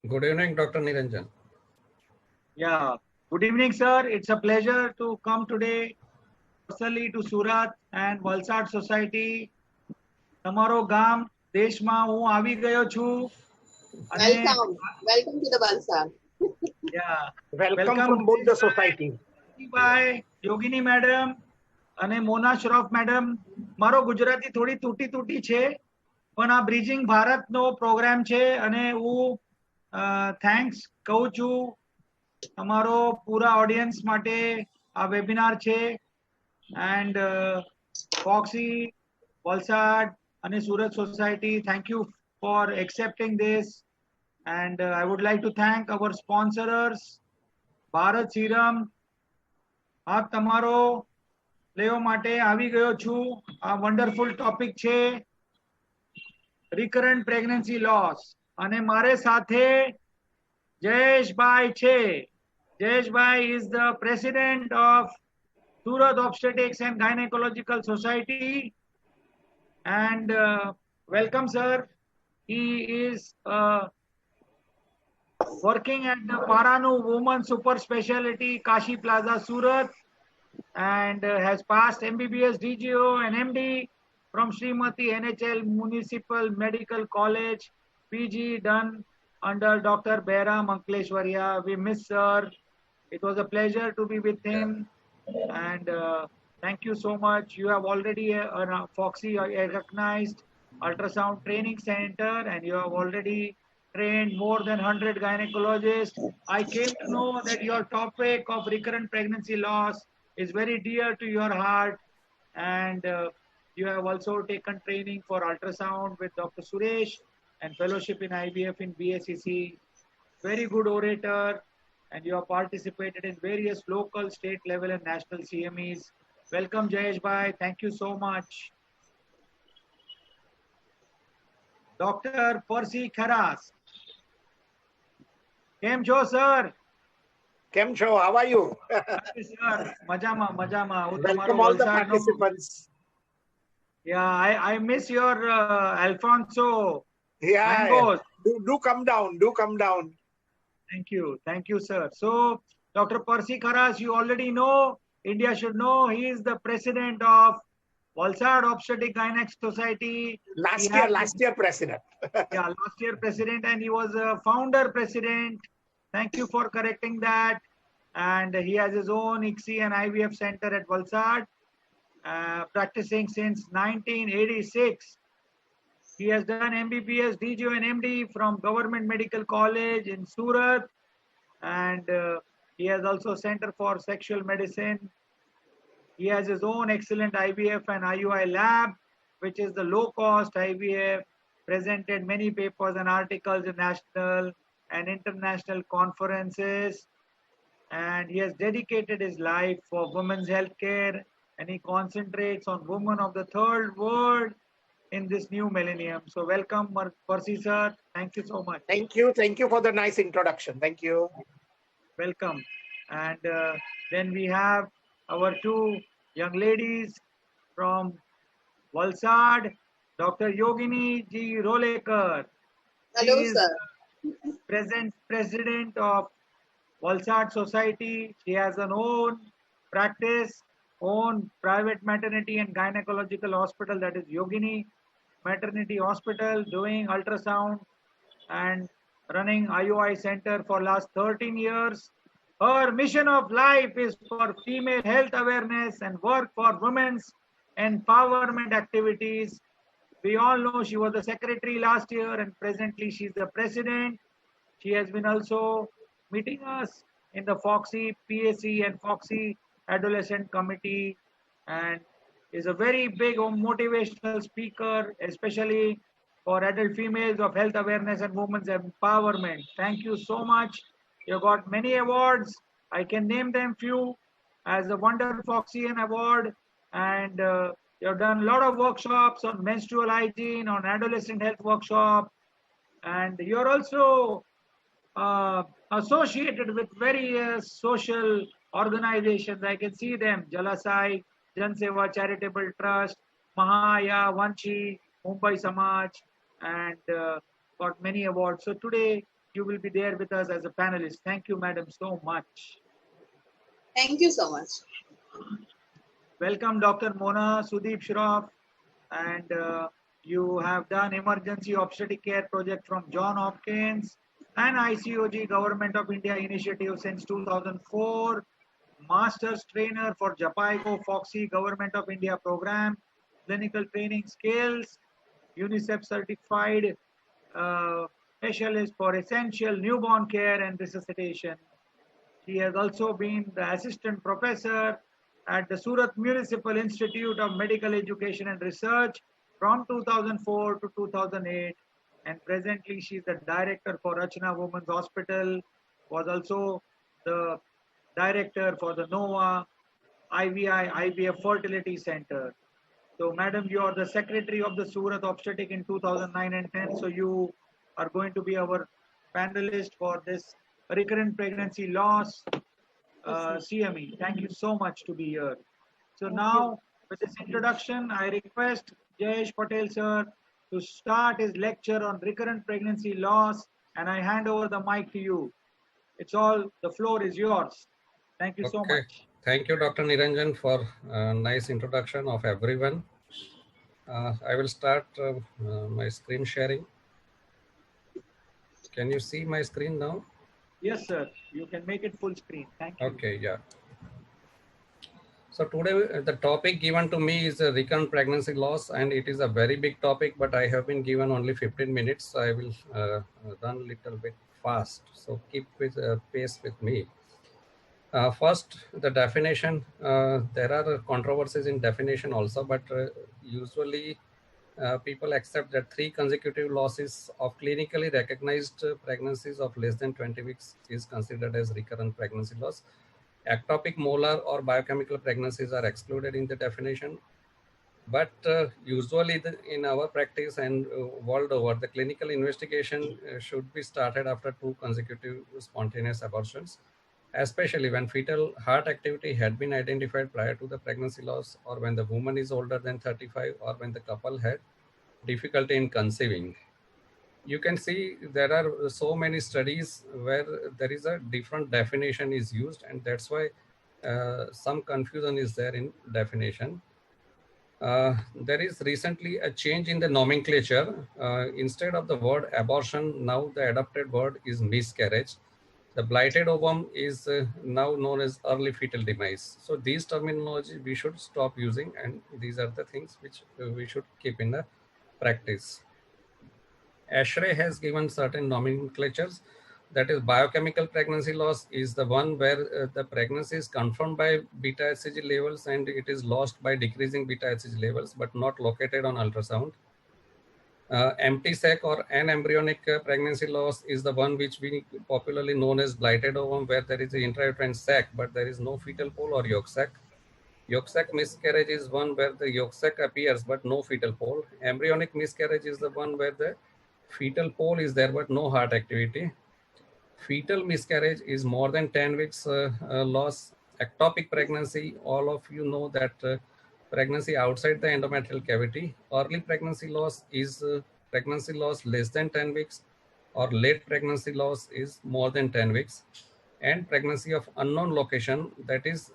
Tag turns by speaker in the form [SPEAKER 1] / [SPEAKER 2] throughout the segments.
[SPEAKER 1] Good evening, Dr. Niranjan.
[SPEAKER 2] Yeah, good evening, sir. It's a pleasure to come today personally to Surat and Valsad Society. તમારો ગામ દેશમાં હું આવી ગયો છું અને
[SPEAKER 3] Welcome to the Valsad.
[SPEAKER 2] yeah,
[SPEAKER 4] Welcome from both the society.
[SPEAKER 2] ભાઈ Yogini madam અને મોના શ્રોફ મેડમ. મારો ગુજરાતી થોડી તૂટી છે પણ આ બ્રિજિંગ ભારતનો પ્રોગ્રામ છે અને હું થેન્ક્સ કહું છું અમારો પૂરા ઓડિયન્સ માટે આ વેબિનાર છે એન્ડ ફોક્સી વલસાડ અને Surat society thank you for accepting this and I would like to thank our sponsors Bharat serum. આ તમારો લેવા માટે આવી ગયો છું. આ વન્ડરફુલ ટોપિક છે રિકરન્ટ પ્રેગ્નન્સી લોસ અને મારે સાથે જયેશભાઈ છે. Jayeshbhai is the president of Surat Obstetrics and Gynecological Society. And welcome, sir. He is working at the Paranu Women Super Speciality Kashi Plaza, Surat, and has passed MBBS, DGO, and MD from Srimati NHL Municipal Medical College. PG done under Dr. Behra Mankleshwarya. We miss sir. It was a pleasure to be with him, and thank you so much. You have already Foxy recognized ultrasound training center, and you have already trained more than 100 gynecologists. I came to know that your topic of recurrent pregnancy loss is very dear to your heart, and you have also taken training for ultrasound with Dr. Suresh and fellowship in IVF in BSCC. Very good orator. And you have participated in various local, state level and national CMEs. Welcome Jayesh Bhai. Thank you so much. Dr. Percy Kharas. Kem cho sir?
[SPEAKER 4] Kem cho? How are you?
[SPEAKER 2] Sir, majama.
[SPEAKER 4] Welcome all the participants.
[SPEAKER 2] Yeah, I miss your Alfonso.
[SPEAKER 4] Yeah, do come down. Do come down.
[SPEAKER 2] Thank you, sir. So, Dr. Percy Kharas, you already know, India should know, he is the president of Valsad Obstetric Gynaec Society.
[SPEAKER 4] Last year president.
[SPEAKER 2] Yeah, last year president, and he was a founder president. Thank you for correcting that. And he has his own ICSI and IVF center at Valsad, practicing since 1986. He has done MBBS, DGO and MD from Government Medical College in Surat, and he has also Center for Sexual Medicine. He has his own excellent IVF and IUI lab, which is the low-cost IVF, presented many papers and articles in national and international conferences, and he has dedicated his life for women's healthcare, and he concentrates on women of the third world in this new millennium. So welcome Percy sir. Thank you so much.
[SPEAKER 4] Thank you for the nice introduction. Thank you.
[SPEAKER 2] Welcome. And then we have our two young ladies from Valsad, Dr. Yogini G. Rolekar.
[SPEAKER 3] Hello sir.
[SPEAKER 2] President of Valsad Society. She has an own practice, own private maternity and gynecological hospital, that is Yogini Maternity Hospital, doing ultrasound and running IUI center for last 13 years. Her mission of life is for female health awareness and work for women's empowerment activities. We all know she was the secretary last year, and presently she is the president. She has been also meeting us in the Foxy PSC and Foxy Adolescent Committee, and is a very big motivational speaker, especially for adult females of health awareness and women's empowerment. Thank you so much. You got many awards. I can name them few, as the Wonder Foxian Award, and you have done a lot of workshops on menstrual hygiene, on adolescent health workshop, and you're also associated with various social organizations. I can see them: Jalasai, Jan Seva Charitable Trust, Mahaya, Vanchi, Mumbai Samaj, and got many awards. So today you will be there with us as a panelist. Thank you, madam, so much.
[SPEAKER 3] Thank you so much.
[SPEAKER 2] Welcome, Dr. Mona Sudeep Shroff. And you have done emergency obstetric care project from John Hopkins and ICOG Government of India initiative since 2004. Master's trainer for Japaigo Foxy Government of India program, clinical training skills, UNICEF certified specialist for essential newborn care and resuscitation. She has also been the assistant professor at the Surat Municipal Institute of Medical Education and Research from 2004 to 2008. And presently she is the director for Rachna Women's Hospital, was also the director for the NOVA IVI IVF Fertility Center. So madam, you are the secretary of the Surat Obstetric in 2009 and 10. So you are going to be our panelist for this recurrent pregnancy loss CME. Thank you so much to be here. So now with this introduction, I request Jayesh Patel sir to start his lecture on recurrent pregnancy loss, and I hand over the mic to you. It's all, the floor is yours. Thank you so much.
[SPEAKER 1] Thank you, Dr. Niranjan, for a nice introduction of everyone. I will start my screen sharing. Can you see my screen now?
[SPEAKER 2] Yes, sir. You can make it full screen. Thank you.
[SPEAKER 1] Okay, yeah. So today the topic given to me is recurrent pregnancy loss, and it is a very big topic, but I have been given only 15 minutes. So I will run a little bit fast. So keep with pace with me. First, the definition. There are controversies in definition also, but usually people accept that 3 consecutive losses of clinically recognized pregnancies of less than 20 weeks is considered as recurrent pregnancy loss. Ectopic, molar, or biochemical pregnancies are excluded in the definition. But usually in our practice and world over, the clinical investigation should be started after 2 consecutive spontaneous abortions, especially when fetal heart activity had been identified prior to the pregnancy loss, or when the woman is older than 35, or when the couple had difficulty in conceiving. You can see there are so many studies where there is a different definition is used, and that's why some confusion is there in definition. There is recently a change in the nomenclature. Instead of the word abortion, now the adopted word is miscarriage. The blighted ovum is now known as early fetal demise. So these terminology we should stop using, and these are the things which we should keep in the practice. ASHRAE has given certain nomenclatures. That is, biochemical pregnancy loss is the one where the pregnancy is confirmed by beta HCG levels and it is lost by decreasing beta HCG levels, but not located on ultrasound. Empty sac or anembryonic pregnancy loss is the one which we popularly known as blighted ovum, where there is an intrauterine sac, but there is no fetal pole or yolk sac. Yolk sac miscarriage is one where the yolk sac appears, but no fetal pole. Embryonic miscarriage is the one where the fetal pole is there, but no heart activity. Fetal miscarriage is more than 10 weeks loss. Ectopic pregnancy, all of you know that pregnancy outside the endometrial cavity. Early pregnancy loss is pregnancy loss less than 10 weeks, or late pregnancy loss is more than 10 weeks. And pregnancy of unknown location, that is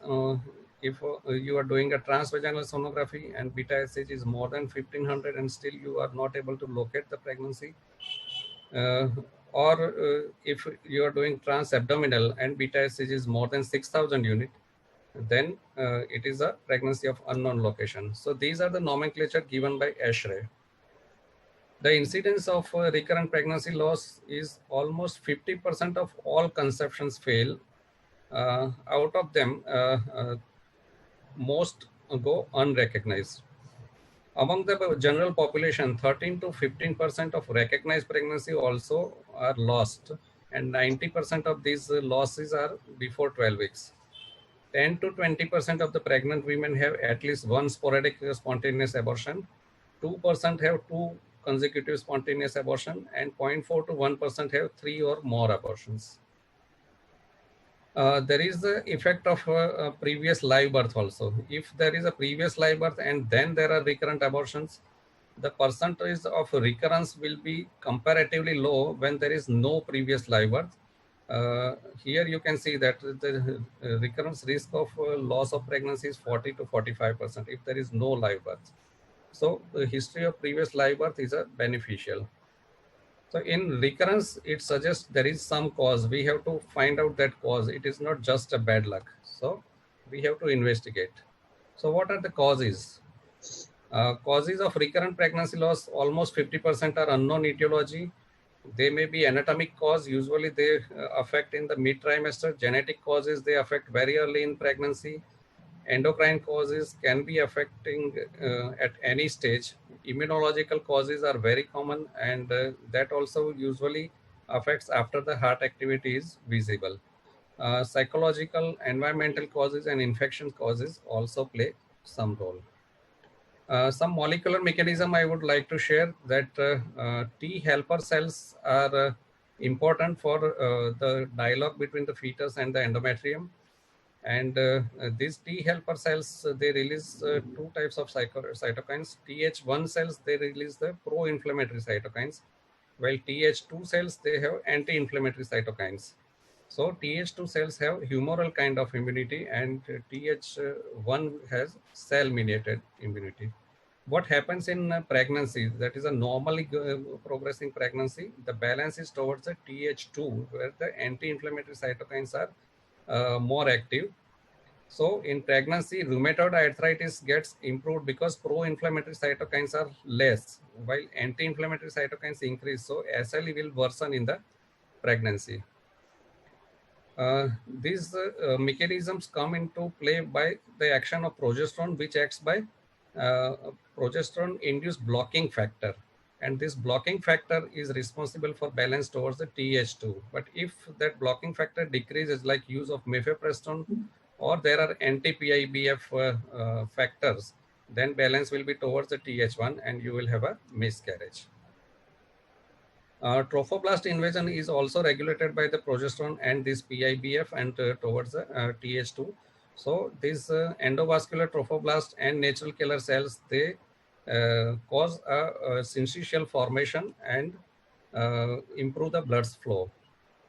[SPEAKER 1] if you are doing a transvaginal sonography and beta HCG is more than 1500 and still you are not able to locate the pregnancy, or if you are doing transabdominal and beta HCG is more than 6000 unit, then it is a pregnancy of unknown location. So these are the nomenclature given by ASHRAE. The incidence of recurrent pregnancy loss is almost 50% of all conceptions fail. Out of them, most go unrecognized. Among the general population, 13 to 15% of recognized pregnancy also are lost, and 90% of these losses are before 12 weeks. 10 to 20% of the pregnant women have at least one sporadic spontaneous abortion. 2% have 2 consecutive spontaneous abortion, and 0.4 to 1% have 3 or more abortions. There is the effect of previous live birth also. If there is a previous live birth and then there are recurrent abortions, the percentage of recurrence will be comparatively low when there is no previous live birth. Here you can see that the recurrence risk of loss of pregnancy is 40 to 45% if there is no live birth. So the history of previous live birth is a beneficial. So in recurrence, it suggests there is some cause. We have to find out that cause. It is not just a bad luck. So we have to investigate. So what are the causes? Causes of recurrent pregnancy loss, almost 50% are unknown etiology. They may be anatomic cause. Usually they affect in the mid trimester. Genetic causes, they affect very early in pregnancy. Endocrine causes can be affecting at any stage. Immunological causes are very common, and that also usually affects after the heart activity is visible. Psychological, environmental causes and infection causes also play some role. Some molecular mechanism I would like to share that T helper cells are important for the dialogue between the fetus and the endometrium. And these T helper cells, they release two types of cytokines. Th1 cells, they release the pro-inflammatory cytokines, while Th2 cells, they have anti-inflammatory cytokines. So Th2 cells have humoral kind of immunity, and Th1 has cell-mediated immunity. What happens in pregnancy, that is a normally progressing pregnancy, the balance is towards the Th2, where the anti-inflammatory cytokines are more active. So in pregnancy, rheumatoid arthritis gets improved because pro-inflammatory cytokines are less, while anti-inflammatory cytokines increase. So SLE will worsen in the pregnancy. These mechanisms come into play by the action of progesterone, which acts by progesterone-induced blocking factor. And this blocking factor is responsible for balance towards the Th2. But if that blocking factor decreases, like use of mifepristone, or there are anti-PIBF factors, then balance will be towards the Th1 and you will have a miscarriage. Trophoblast invasion is also regulated by the progesterone and this PIBF and towards the Th2. So these endovascular trophoblast and natural killer cells, they cause a syncytial formation and improve the blood flow.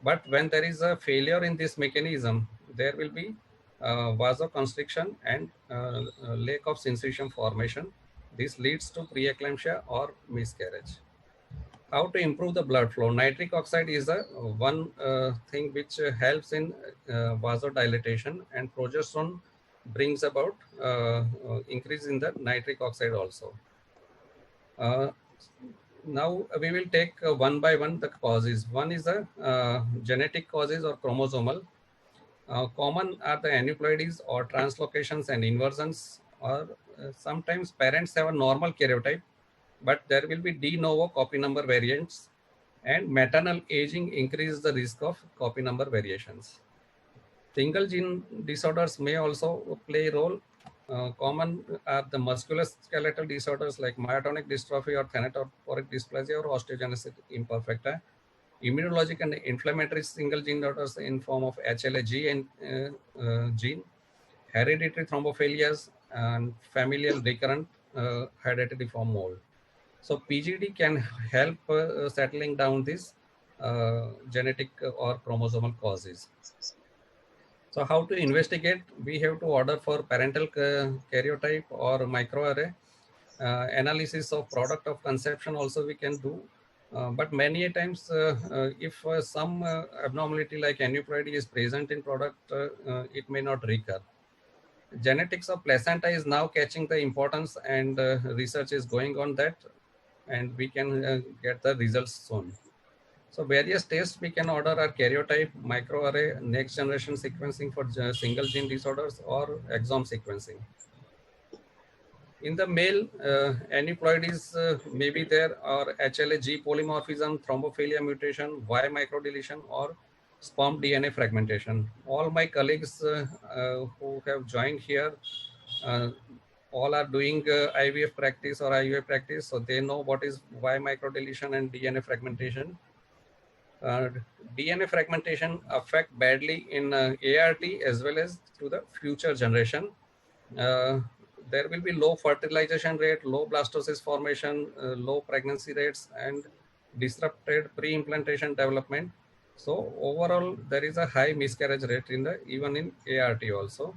[SPEAKER 1] But when there is a failure in this mechanism, there will be vasoconstriction and lack of syncytium formation. This leads to preeclampsia or miscarriage. How to improve the blood flow? Nitric oxide is the one thing which helps in vasodilatation, and progesterone brings about increase in the nitric oxide also. Now we will take one by one the causes. One is the genetic causes or chromosomal. Common are the aneuploidies or translocations and inversions, or sometimes parents have a normal karyotype, but there will be de novo copy number variants, and maternal aging increases the risk of copy number variations. Single gene disorders may also play a role. Common are the musculoskeletal disorders like myotonic dystrophy or thanatophoric dysplasia or osteogenesis imperfecta. Immunologic and inflammatory single gene disorders in form of HLA-G and gene, hereditary thrombophilias, and familial recurrent hereditary form mold. So PGD can help settling down these genetic or chromosomal causes. So how to investigate? We have to order for parental karyotype or microarray. Analysis of product of conception also we can do. But many times if some abnormality like aneuploidy is present in product, it may not recur. Genetics of placenta is now catching the importance, and research is going on that, and we can get the results soon. So various tests we can order are karyotype, microarray, next generation sequencing for single gene disorders, or exome sequencing. In the male, aneuploidies may be there, or HLA-G polymorphism, thrombophilia mutation, Y microdeletion, or sperm DNA fragmentation. All my colleagues who have joined here, all are doing IVF practice or IUI practice, so they know what is Y microdeletion and DNA fragmentation. DNA fragmentation affect badly in ART as well as to the future generation. there will be low fertilization rate, low blastocyst formation, low pregnancy rates, and disrupted pre-implantation development. So overall, there is a high miscarriage rate in the even in ART also.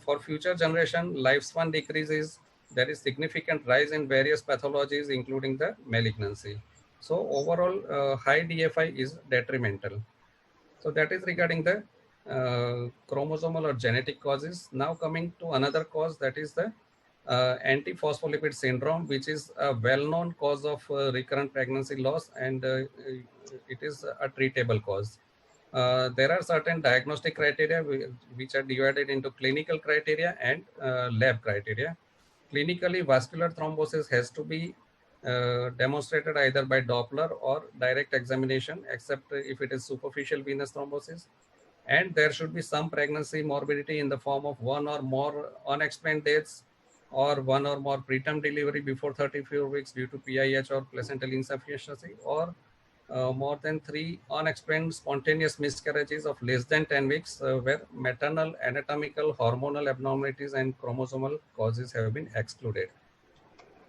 [SPEAKER 1] For future generation, lifespan decreases. There is significant rise in various pathologies, including the malignancy. So overall, high DFI is detrimental. So that is regarding the chromosomal or genetic causes. Now coming to another cause, that is the antiphospholipid syndrome, which is a well-known cause of recurrent pregnancy loss, and it is a treatable cause. There are certain diagnostic criteria which are divided into clinical criteria and lab criteria. Clinically, vascular thrombosis has to be demonstrated either by Doppler or direct examination, except if it is superficial venous thrombosis. And there should be some pregnancy morbidity in the form of one or more unexplained deaths, or one or more preterm delivery before 34 weeks due to PIH or placental insufficiency, or more than 3 unexplained spontaneous miscarriages of less than 10 weeks where maternal anatomical, hormonal abnormalities and chromosomal causes have been excluded.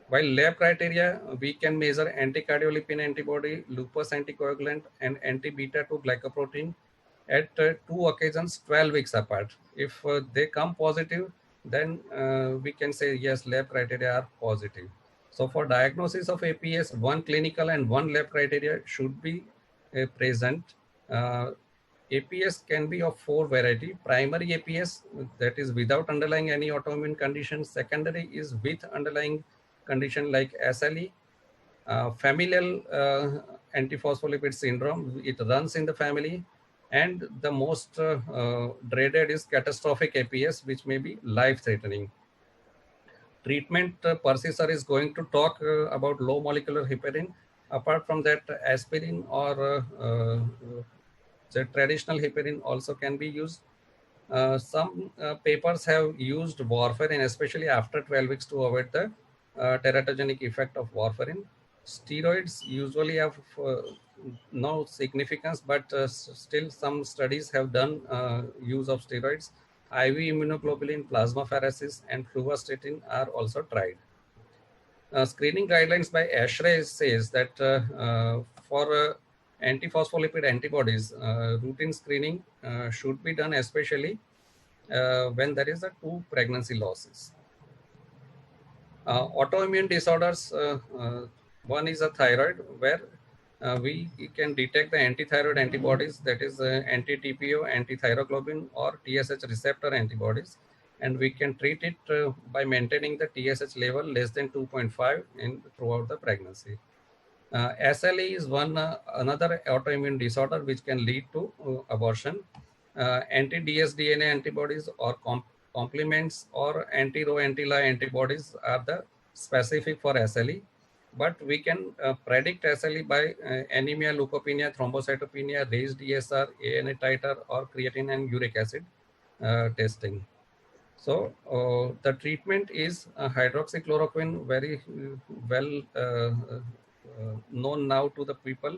[SPEAKER 1] While lab criteria, we can measure anticardiolipin antibody, lupus anticoagulant, and anti-beta 2 glycoprotein at 2 occasions 12 weeks apart. If they come positive, then we can say yes, lab criteria are positive. So for diagnosis of APS, one clinical and one lab criteria should be present. APS can be of 4 variety. Primary APS, that is without underlying any autoimmune condition. Secondary is with underlying condition like SLE. Familial antiphospholipid syndrome, it runs in the family. And the most dreaded is catastrophic APS, which may be life-threatening. Treatment, Percy sir is going to talk about low molecular heparin. Apart from that, aspirin or the traditional heparin also can be used. Some papers have used warfarin, especially after 12 weeks, to avoid the teratogenic effect of warfarin. Steroids usually have no significance, but still some studies have done use of steroids. IV immunoglobulin, plasmapheresis, and fluvastatin are also tried. Screening guidelines by ASHRAE says that for antiphospholipid antibodies, routine screening should be done, especially when there is a 2 pregnancy losses. Autoimmune disorders, one is a thyroid, where we can detect the antithyroid antibodies, that is anti-TPO, anti-thyroglobin, or TSH receptor antibodies, and we can treat it by maintaining the TSH level less than 2.5 throughout the pregnancy. SLE is another autoimmune disorder which can lead to abortion. Anti-dsDNA antibodies or complements or anti-Rho anti-La antibodies are the specific for SLE, but we can predict SLE by anemia, leukopenia, thrombocytopenia, raised ESR, ANA titer, or creatine and uric acid testing. So the treatment is hydroxychloroquine, very well known now to the people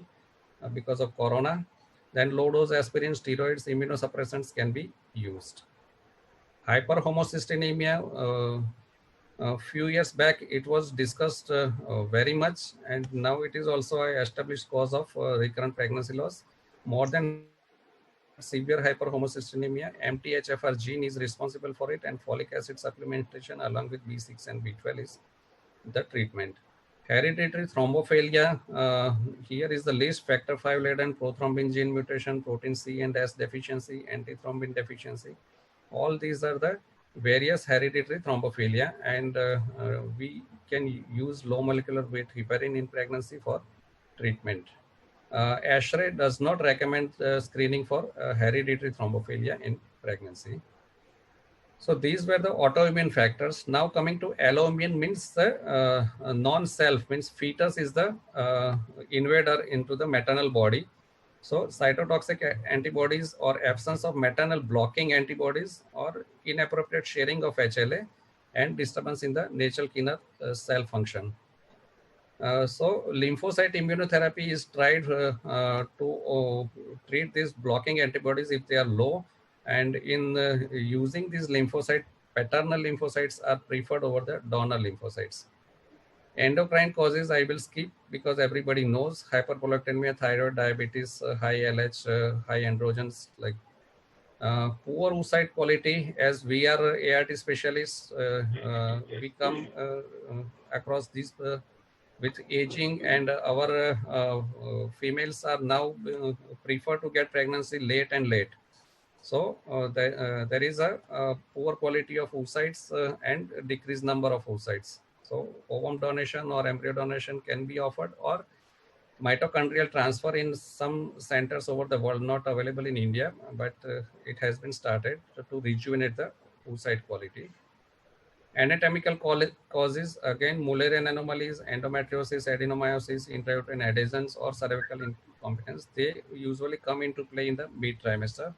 [SPEAKER 1] because of corona. Then low dose aspirin, steroids, immunosuppressants can be used. Hyperhomocystinemia, a few years back it was discussed very much, and now it is also an established cause of recurrent pregnancy loss. More than 100 studies have shown that severe hyperhomocystinemia, MTHFR gene is responsible for it, and folic acid supplementation along with B6 and B12 is the treatment. Hereditary thrombophilia, here is the list: factor V laden, prothrombin gene mutation, protein C and S deficiency, antithrombin deficiency. All these are the various hereditary thrombophilia, and we can use low molecular weight heparin in pregnancy for treatment. ASHRAE does not recommend screening for hereditary thrombophilia in pregnancy. So these were the autoimmune factors. Now coming to alloimmune, means the non-self, means fetus is the invader into the maternal body. So cytotoxic antibodies or absence of maternal blocking antibodies or inappropriate sharing of HLA and disturbance in the natural killer cell function. So lymphocyte immunotherapy is tried to treat these blocking antibodies if they are low, and in using these lymphocyte paternal lymphocytes are preferred over the donor lymphocytes. Endocrine causes I will skip because everybody knows: hyperprolactinemia, thyroid, diabetes, high LH, high androgens, like poor oocyte quality. As we are ART specialists, we come across these with aging, and our females are now prefer to get pregnancy late and late. So there is a poor quality of oocytes and decreased number of oocytes. So ovum donation or embryo donation can be offered, or mitochondrial transfer in some centers over the world, not available in India, but it has been started to rejuvenate the oocyte quality. Anatomical causes, again, Mullerian anomalies, endometriosis, adenomyosis, intrauterine adhesions, or cervical incompetence. They usually come into play in the mid trimester.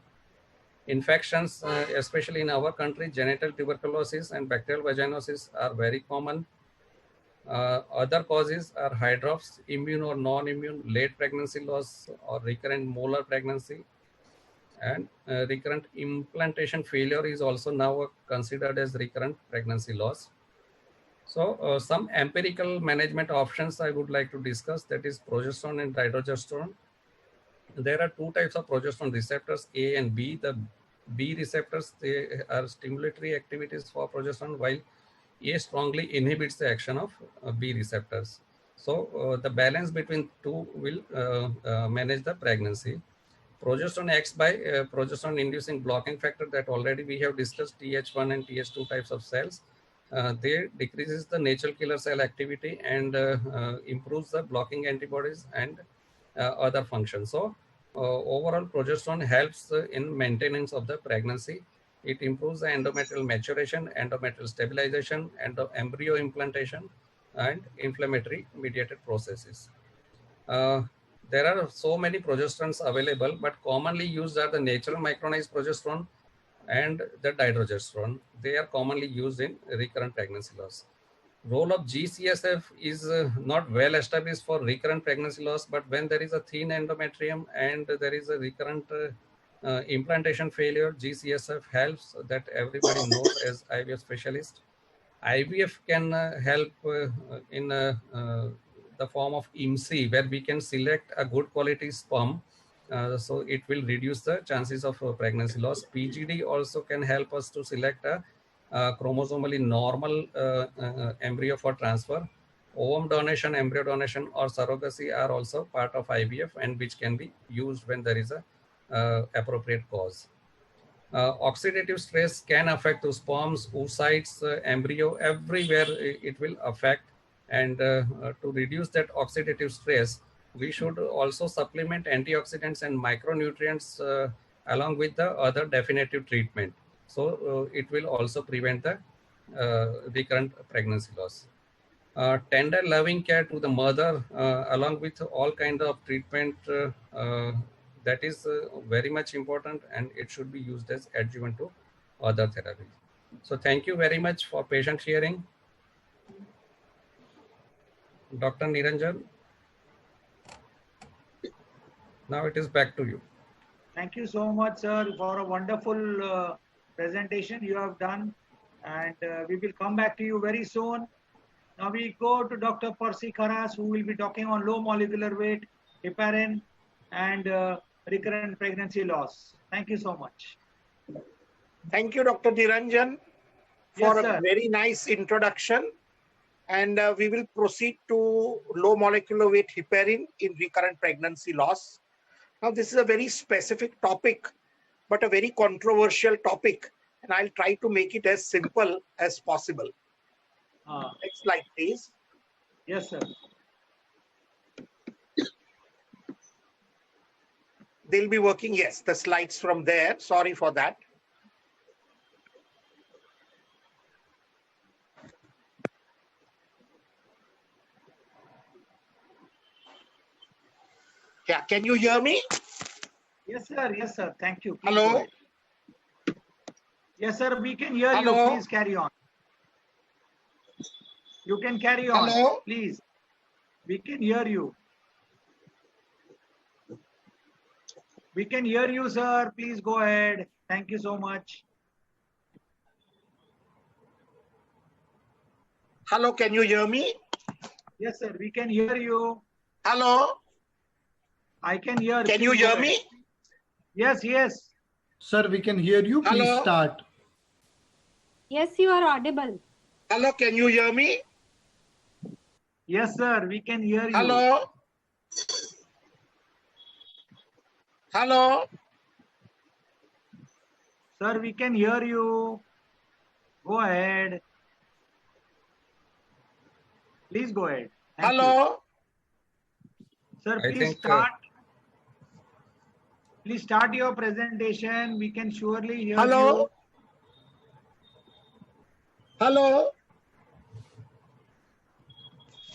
[SPEAKER 1] Infections, especially in our country, genital tuberculosis and bacterial vaginosis are very common. Other causes are hydrops, immune or non-immune, late pregnancy loss, or recurrent molar pregnancy. And recurrent implantation failure is also now considered as recurrent pregnancy loss. So some empirical management options I would like to discuss, that is progesterone and dydrogesterone. There are two types of progesterone receptors, A and B. The B receptors, they are stimulatory activities for progesterone, while A strongly inhibits the action of B receptors. So the balance between two will manage the pregnancy. Progesterone acts by progesterone inducing blocking factor that already we have discussed, Th1 and Th2 types of cells. They decreases the natural killer cell activity and improves the blocking antibodies and other functions. So overall, progesterone helps in maintenance of the pregnancy. It improves the endometrial maturation, endometrial stabilization, and embryo implantation, and inflammatory mediated processes. Uh, there are so many progesterones available, but commonly used are the natural micronized progesterone and the dydrogesterone. They are commonly used in recurrent pregnancy loss. Role of GCSF is not well established for recurrent pregnancy loss, but when there is a thin endometrium and there is a recurrent implantation failure, GCSF helps, that everybody knows as IVF specialist. IVF can help in the form of IMSI, where we can select a good quality sperm. So it will reduce the chances of pregnancy loss. PGD also can help us to select a chromosomally normal embryo for transfer. Ovum donation, embryo donation, or surrogacy are also part of IVF, and which can be used when there is a appropriate cause. Oxidative stress can affect the sperms, oocytes, embryo, everywhere it will affect. And to reduce that oxidative stress, we should also supplement antioxidants and micronutrients along with the other definitive treatment. So it will also prevent the recurrent pregnancy loss. Tender loving care to the mother along with all kind of treatment, that is very much important, and it should be used as adjuvant to other therapies. So thank you very much for patient hearing. Dr. Niranjan, now it is back to you.
[SPEAKER 2] Thank you so much, sir, for a wonderful presentation you have done. And we will come back to you very soon. Now we go to Dr. Percy Kharas, who will be talking on low molecular weight, heparin, and recurrent pregnancy loss. Thank you so much.
[SPEAKER 4] Thank you, Dr. Niranjan, for
[SPEAKER 2] Yes,
[SPEAKER 4] a
[SPEAKER 2] sir.
[SPEAKER 4] very nice introduction. And we will proceed to low molecular weight heparin in recurrent pregnancy loss. Now, this is a very specific topic, but a very controversial topic. And I'll try to make it as simple as possible. Next slide, please.
[SPEAKER 2] Yes, sir.
[SPEAKER 4] They'll be working, yes, the slides from there. Sorry for that. Yeah, can you hear me?
[SPEAKER 2] Yes, sir. Yes, sir. Thank you. Please
[SPEAKER 4] Hello?
[SPEAKER 2] go ahead. Yes, sir. We can hear
[SPEAKER 4] Hello?
[SPEAKER 2] you. Please carry on. You can carry on.
[SPEAKER 4] Hello?
[SPEAKER 2] Please. We can hear you. We can hear you, sir. Please go ahead. Thank you so much.
[SPEAKER 4] Hello, can you hear me?
[SPEAKER 2] Yes, sir. We can hear you.
[SPEAKER 4] Hello,
[SPEAKER 2] I can hear.
[SPEAKER 4] can you
[SPEAKER 2] Please go
[SPEAKER 4] hear
[SPEAKER 2] ahead.
[SPEAKER 4] me?
[SPEAKER 2] Yes, yes.
[SPEAKER 5] Sir, we can hear you. Please
[SPEAKER 4] Hello?
[SPEAKER 5] start.
[SPEAKER 6] Yes, you are audible.
[SPEAKER 4] Hello, can you hear me?
[SPEAKER 2] Yes, sir. We can hear you.
[SPEAKER 4] Hello? Hello?
[SPEAKER 2] Sir, we can hear you. Go ahead. Please go ahead. Thank you.
[SPEAKER 4] Hello?
[SPEAKER 2] Sir,
[SPEAKER 1] I
[SPEAKER 2] please
[SPEAKER 1] think,
[SPEAKER 2] start. Please start your presentation. We can surely hear
[SPEAKER 4] Hello?
[SPEAKER 2] you.
[SPEAKER 4] Hello?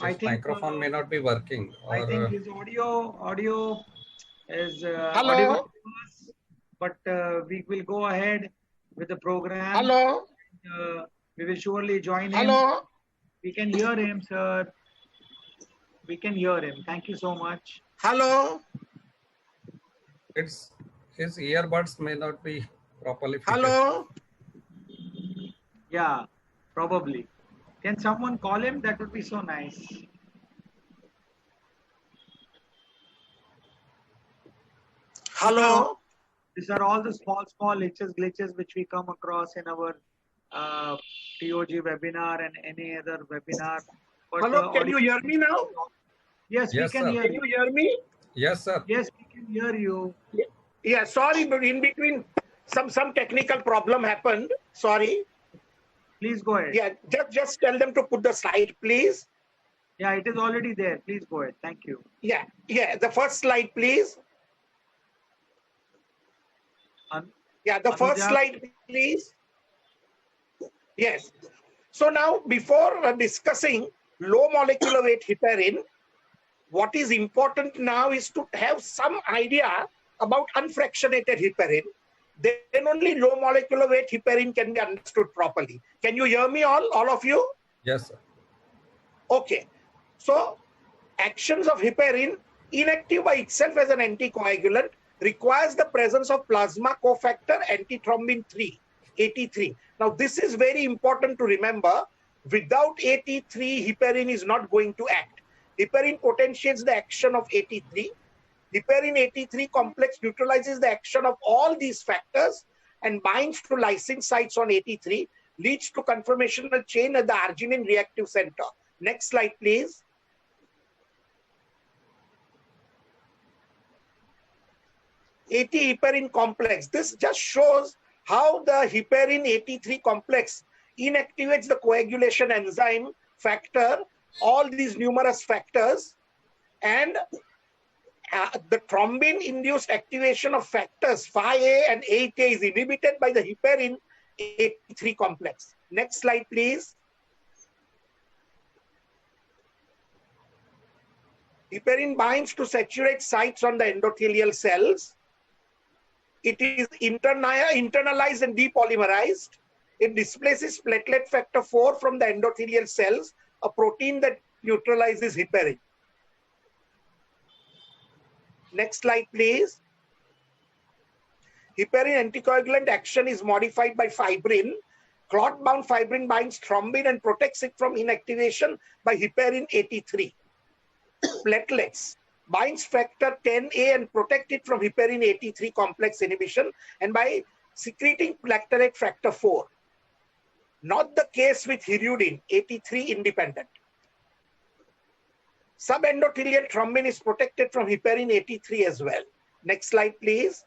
[SPEAKER 2] I
[SPEAKER 1] his
[SPEAKER 2] think
[SPEAKER 1] microphone may not be working,
[SPEAKER 2] I
[SPEAKER 1] or
[SPEAKER 2] think his audio is audible
[SPEAKER 4] Hello?
[SPEAKER 2] to us, but we will go ahead with the program.
[SPEAKER 4] Hello?
[SPEAKER 2] We will surely join him.
[SPEAKER 4] Hello?
[SPEAKER 2] We can hear him, sir. We can hear him. Thank you so much.
[SPEAKER 4] Hello?
[SPEAKER 1] it's his earbuds may not be properly fitted.
[SPEAKER 4] Hello?
[SPEAKER 2] Yeah, probably. Can someone call him? That would be so nice.
[SPEAKER 4] Hello?
[SPEAKER 2] These are all the small glitches which we come across in our TOG webinar and any other webinar. But
[SPEAKER 4] Hello, can you hear me now?
[SPEAKER 2] Yes, we
[SPEAKER 1] Yes,
[SPEAKER 2] can
[SPEAKER 1] sir.
[SPEAKER 2] hear
[SPEAKER 4] Can
[SPEAKER 2] you.
[SPEAKER 4] you hear me?
[SPEAKER 1] Yes, sir.
[SPEAKER 2] Yes, we can hear you.
[SPEAKER 4] Yeah, sorry, but in between some technical problem happened. Sorry.
[SPEAKER 2] Please go ahead.
[SPEAKER 4] Yeah, just tell them to put the slide, please.
[SPEAKER 2] Yeah, it is already there. Please go ahead. Thank you.
[SPEAKER 4] Yeah, the first slide, please. Yeah, the first
[SPEAKER 2] Anuja?
[SPEAKER 4] slide, please. Yes. So now, before discussing low molecular weight heparin, what is important now is to have some idea about unfractionated heparin. Then only low molecular weight heparin can be understood properly. Can you hear me all of you?
[SPEAKER 1] Yes, sir.
[SPEAKER 4] Okay. So, actions of heparin, inactive by itself as an anticoagulant, requires the presence of plasma cofactor antithrombin 3, AT3. Now, this is very important to remember. Without AT3, heparin is not going to act. Heparin potentiates the action of AT3. Heparin AT3 complex neutralizes the action of all these factors and binds to lysine sites on AT3, leads to conformational chain at the arginine reactive center. Next slide, please. AT heparin complex. This just shows how the heparin AT3 complex inactivates the coagulation enzyme factor, all these numerous factors, and the thrombin-induced activation of factors 5A and 8A is inhibited by the heparin AT3 complex. Next slide, please. Heparin binds to saturate sites on the endothelial cells. It is internalized and depolymerized. It displaces platelet factor 4 from the endothelial cells, a protein that neutralizes heparin. Next slide, please. Heparin anticoagulant action is modified by fibrin. Clot-bound fibrin binds thrombin and protects it from inactivation by heparin AT3. Platelets binds factor 10A and protect it from heparin AT3 complex inhibition and by secreting platelet factor 4. Not the case with hirudin, AT3 independent. Subendothelial thrombin is protected from heparin AT3 as well. Next slide, please.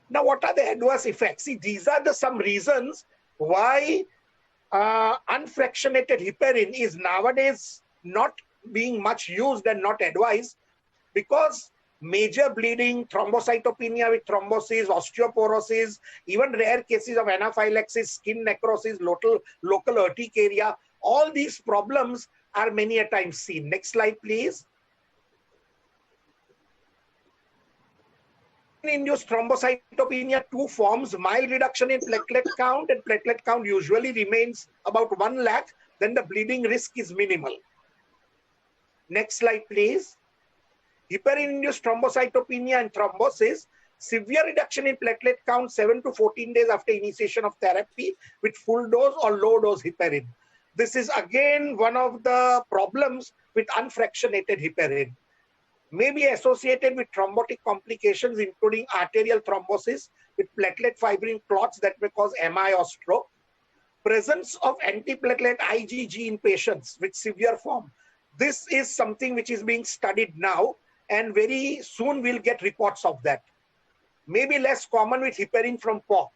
[SPEAKER 4] Now, what are the adverse effects? See, these are some reasons why unfractionated heparin is nowadays not being much used and not advised, because major bleeding, thrombocytopenia with thrombosis, osteoporosis, even rare cases of anaphylaxis, skin necrosis, local urticaria, all these problems are many a time seen. Next slide, please. Induced thrombocytopenia, 2 forms, mild reduction in platelet count, and platelet count usually remains about 1 lakh, then the bleeding risk is minimal. Next slide, please. Heparin-induced thrombocytopenia and thrombosis, severe reduction in platelet count 7 to 14 days after initiation of therapy with full dose or low dose heparin. This is again one of the problems with unfractionated heparin. May be associated with thrombotic complications, including arterial thrombosis with platelet fibrin clots that may cause MI or stroke. Presence of antiplatelet IgG in patients with severe form. This is something which is being studied now, and very soon we'll get reports of that. Maybe less common with heparin from TOG.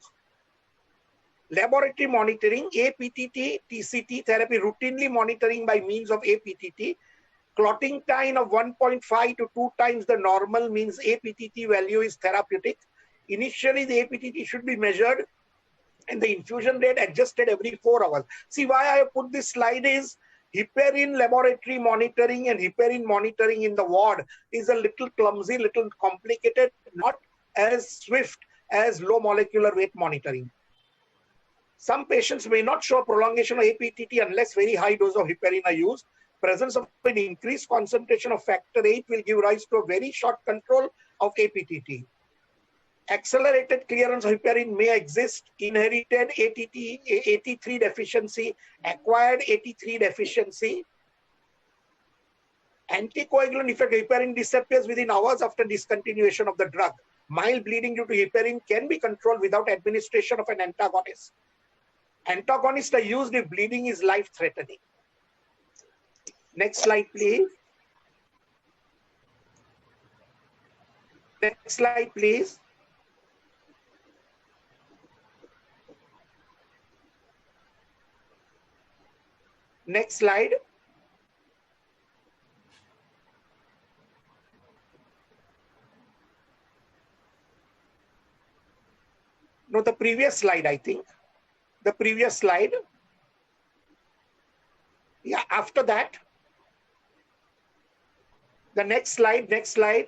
[SPEAKER 4] Laboratory monitoring, APTT, TCT therapy, routinely monitoring by means of APTT. Clotting time of 1.5 to 2 times the normal means APTT value is therapeutic. Initially, the APTT should be measured and the infusion rate adjusted every 4 hours. See, why I put this slide is heparin laboratory monitoring and heparin monitoring in the ward is a little clumsy, little complicated, not as swift as low molecular weight monitoring. Some patients may not show prolongation of APTT unless very high dose of heparin are used. Presence of an increased concentration of factor 8 will give rise to a very short control of APTT. Accelerated clearance of heparin may exist. Inherited AT3 deficiency, acquired AT3 deficiency. Anticoagulant effect of heparin disappears within hours after discontinuation of the drug. Mild bleeding due to heparin can be controlled without administration of an antagonist. Antagonists are used if bleeding is life-threatening. Next slide, please. Next slide, please. Next slide. No, the previous slide, I think. The previous slide. Yeah, after that. The next slide, next slide.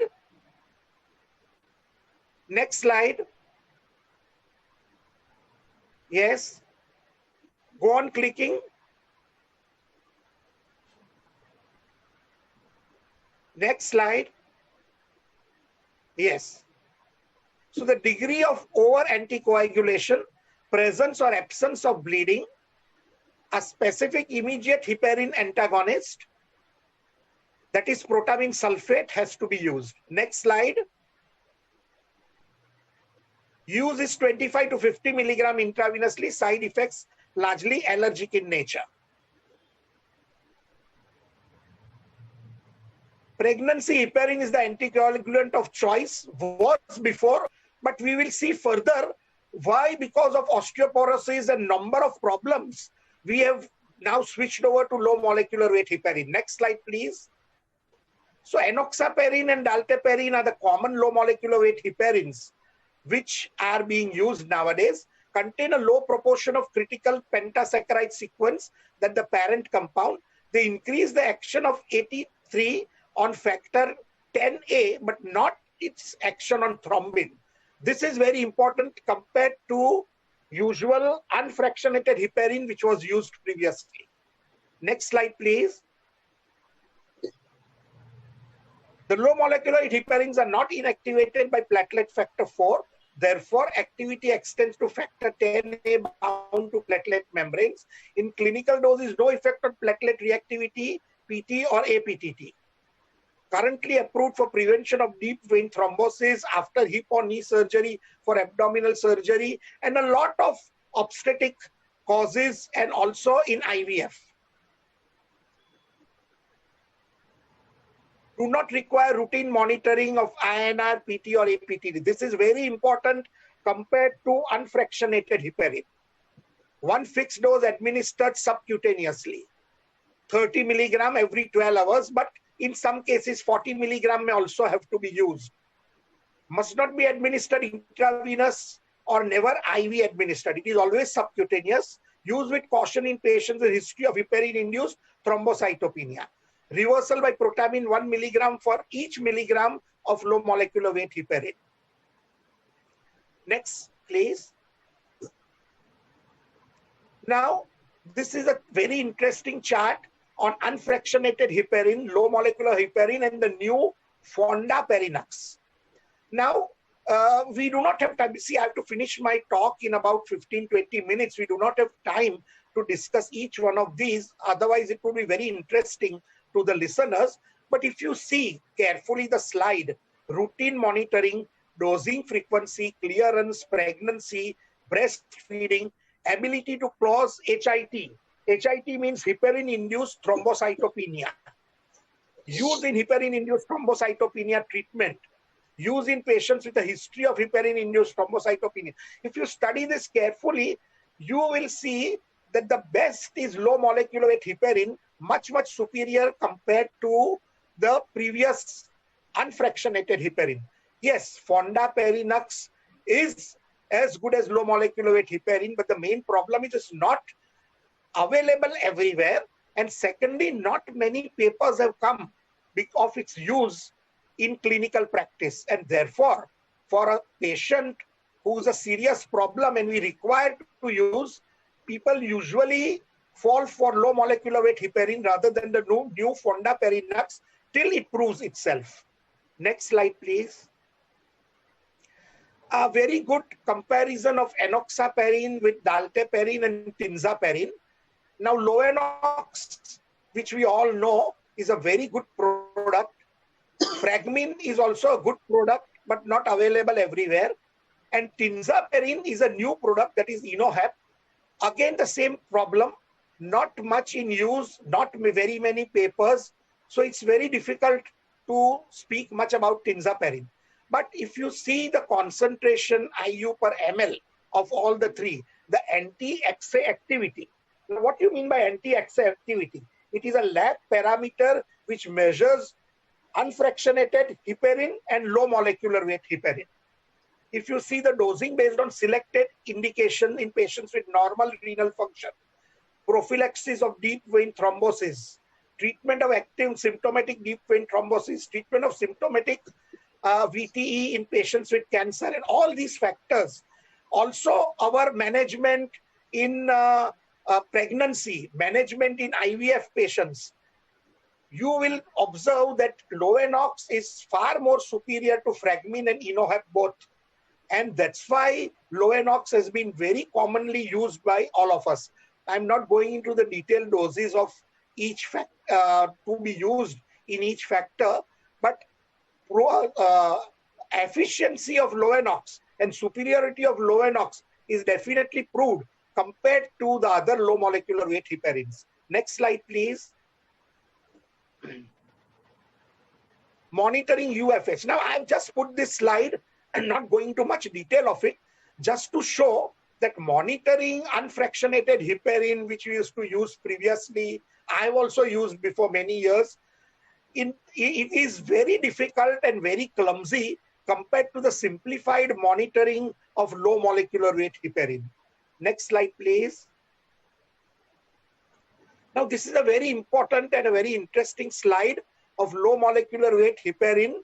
[SPEAKER 4] Next slide. Yes. Go on clicking. Next slide. Yes. So the degree of over anticoagulation, presence or absence of bleeding, a specific immediate heparin antagonist, that is protamine sulfate, has to be used. Next slide. Use is 25 to 50 milligram intravenously. Side effects largely allergic in nature. Pregnancy heparin is the anticoagulant of choice. Was before, but we will see further why, because of osteoporosis and number of problems, we have now switched over to low molecular weight heparin. Next slide, please. So enoxaparin and dalteparin are the common low molecular weight heparins which are being used nowadays, contain a low proportion of critical pentasaccharide sequence that the parent compound. They increase the action of AT3 on factor 10A, but not its action on thrombin. This is very important compared to usual unfractionated heparin which was used previously. Next slide, please. The low molecular weight heparins are not inactivated by platelet factor 4. Therefore, activity extends to factor 10A bound to platelet membranes. In clinical doses, no effect on platelet reactivity, PT or APTT. Currently approved for prevention of deep vein thrombosis after hip or knee surgery, for abdominal surgery, and a lot of obstetric causes, and also in IVF. Do not require routine monitoring of INR, PT or APTT. This is very important compared to unfractionated heparin. One fixed dose administered subcutaneously, 30 milligram every 12 hours, but in some cases 40 milligram may also have to be used. Must not be administered intravenous or never IV administered. It is always subcutaneous. Use with caution in patients with history of heparin-induced thrombocytopenia. Reversal by protamine 1 milligram for each milligram of low molecular weight heparin. Next, please. Now, this is a very interesting chart on unfractionated heparin, low molecular heparin, and the new fondaparinux. Now, we do not have time. See, I have to finish my talk in about 15-20 minutes. We do not have time to discuss each one of these. Otherwise, it would be very interesting to the listeners. But if you see carefully the slide, routine monitoring, dosing frequency, clearance, pregnancy, breastfeeding, ability to cause HIT. HIT means heparin-induced thrombocytopenia. Use in heparin-induced thrombocytopenia treatment. Use in patients with a history of heparin-induced thrombocytopenia. If you study this carefully, you will see that the best is low molecular weight heparin, much superior compared to the previous unfractionated heparin. Yes, fondaparinux is as good as low molecular weight heparin, but the main problem is it's not available everywhere. And secondly, not many papers have come of its use in clinical practice. And therefore, for a patient who's a serious problem and we require to use, people usually fall for low molecular weight heparin rather than the new fondaparinux till it proves itself. Next slide, please. A very good comparison of enoxaparin with dalteparin and tinzaparin. Now, Lovenox, which we all know, is a very good product. Fragmin is also a good product, but not available everywhere. And tinzaparin is a new product, that is Inohap. Again, the same problem, not much in use, not very many papers. So it's very difficult to speak much about tinzaparin. But if you see the concentration IU per ml of all the three, the anti-XA activity. Now, what do you mean by anti-XA activity? It is a lab parameter which measures unfractionated heparin and low molecular weight heparin. If you see the dosing based on selected indication in patients with normal renal function, prophylaxis of deep vein thrombosis, treatment of active symptomatic deep vein thrombosis, treatment of symptomatic VTE in patients with cancer, and all these factors. Also, our management in pregnancy, management in IVF patients, you will observe that Lovenox is far more superior to Fragmin and Inohap both. And that's why Lovenox has been very commonly used by all of us. I'm not going into the detailed doses of each to be used in each factor, but efficiency of Lovenox and superiority of Lovenox is definitely proved compared to the other low molecular weight heparins. Next slide, please. Monitoring UFH. Now, I've just put this slide and not going into much detail of it, just to show that monitoring unfractionated heparin, which we used to use previously, I've also used before many years, it is very difficult and very clumsy compared to the simplified monitoring of low molecular weight heparin. Next slide, please. Now, this is a very important and a very interesting slide of low molecular weight heparin.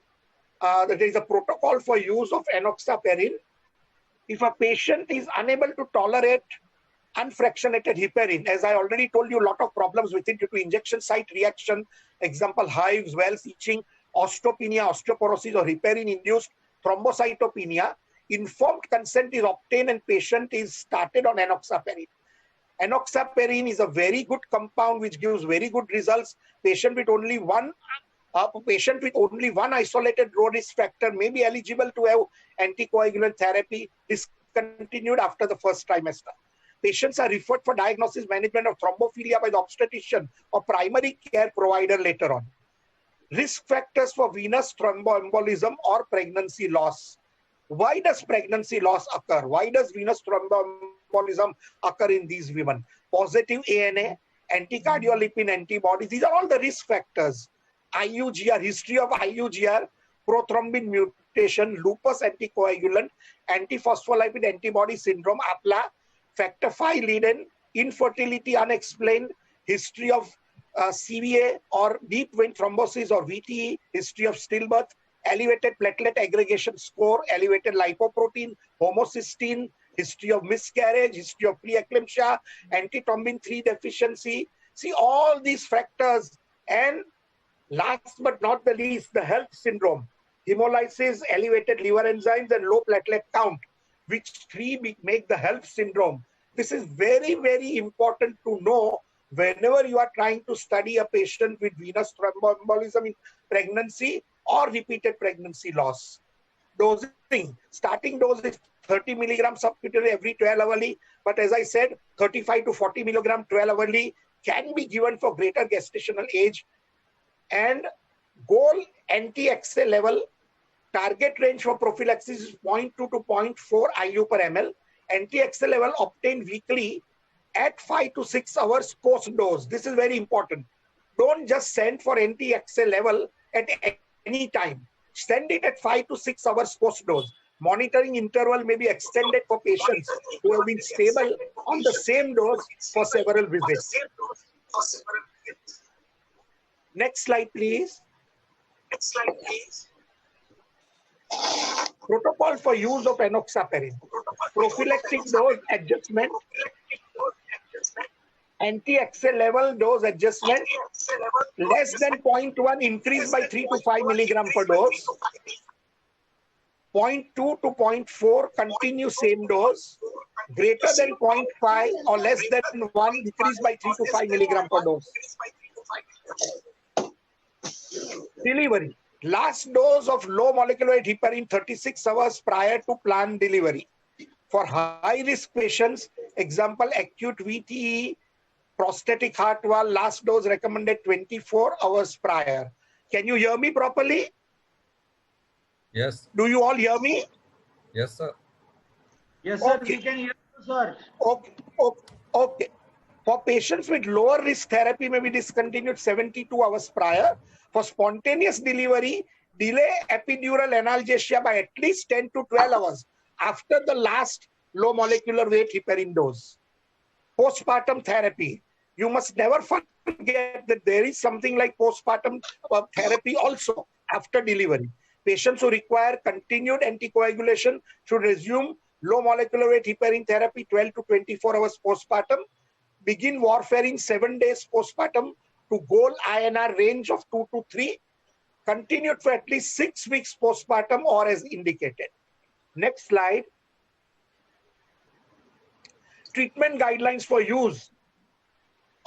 [SPEAKER 4] There is a protocol for use of enoxaparin. If a patient is unable to tolerate unfractionated heparin, as I already told you, a lot of problems with it due to injection site reaction, example, hives, wells, itching, osteopenia, osteoporosis, or heparin-induced thrombocytopenia, informed consent is obtained and patient is started on enoxaparin. Enoxaparin is a very good compound which gives very good results. Patient with only one isolated low risk factor may be eligible to have anticoagulant therapy discontinued after the first trimester. Patients are referred for diagnosis management of thrombophilia by the obstetrician or primary care provider later on. Risk factors for venous thromboembolism or pregnancy loss. Why does pregnancy loss occur? Why does venous thromboembolism occur in these women? Positive ANA, anticardiolipin antibodies, these are all the risk factors. IUGR, history of IUGR, prothrombin mutation, lupus anticoagulant, antiphospholipid antibody syndrome, APLA, factor V Leiden, infertility unexplained, history of CVA or deep vein thrombosis or VTE, history of stillbirth, elevated platelet aggregation score, elevated lipoprotein, homocysteine, history of miscarriage, history of preeclampsia, antithrombin 3 deficiency. See all these factors, and last but not the least, the health syndrome, hemolysis, elevated liver enzymes, and low platelet count, which three make the health syndrome. This is very, very important to know whenever you are trying to study a patient with venous thromboembolism in pregnancy or repeated pregnancy loss. Dosing, starting dose is 30 milligram subcutaneous every 12 hourly, but as I said, 35 to 40 milligram 12 hourly can be given for greater gestational age. And goal anti-XA level, target range for prophylaxis is 0.2 to 0.4 IU per ml. Anti-XA level obtained weekly at 5 to 6 hours post-dose. This is very important. Don't just send for anti-XA level at any time. Send it at 5 to 6 hours post-dose. Monitoring interval may be extended for patients who have been stable on the same dose for several visits. Next slide, please. Protocol for use of enoxaparin. Prophylactic dose adjustment. Anti-XA level dose adjustment. Less than 0.1 increase by 3 to 5 milligram per dose. 0.2 to 0.4 continue same dose. Greater than 0.5 or less than 1 decrease by 3 to 5 milligram per dose. Delivery. Last dose of low molecular weight heparin 36 hours prior to planned delivery. For high-risk patients, example acute VTE, prostatic heart valve, last dose recommended 24 hours prior. Can you hear me properly?
[SPEAKER 1] Yes.
[SPEAKER 4] Do you all hear me?
[SPEAKER 1] Yes, sir.
[SPEAKER 2] Yes, sir.
[SPEAKER 4] Okay.
[SPEAKER 2] We can hear you, sir.
[SPEAKER 4] Okay. For patients with lower risk, therapy may be discontinued 72 hours prior. For spontaneous delivery, delay epidural analgesia by at least 10 to 12 hours after the last low molecular weight heparin dose. Postpartum therapy. You must never forget that there is something like postpartum therapy also after delivery. Patients who require continued anticoagulation should resume low molecular weight heparin therapy 12 to 24 hours postpartum. Begin warfarin 7 days postpartum to goal INR range of 2 to 3. Continued for at least 6 weeks postpartum or as indicated. Next slide. Treatment guidelines for use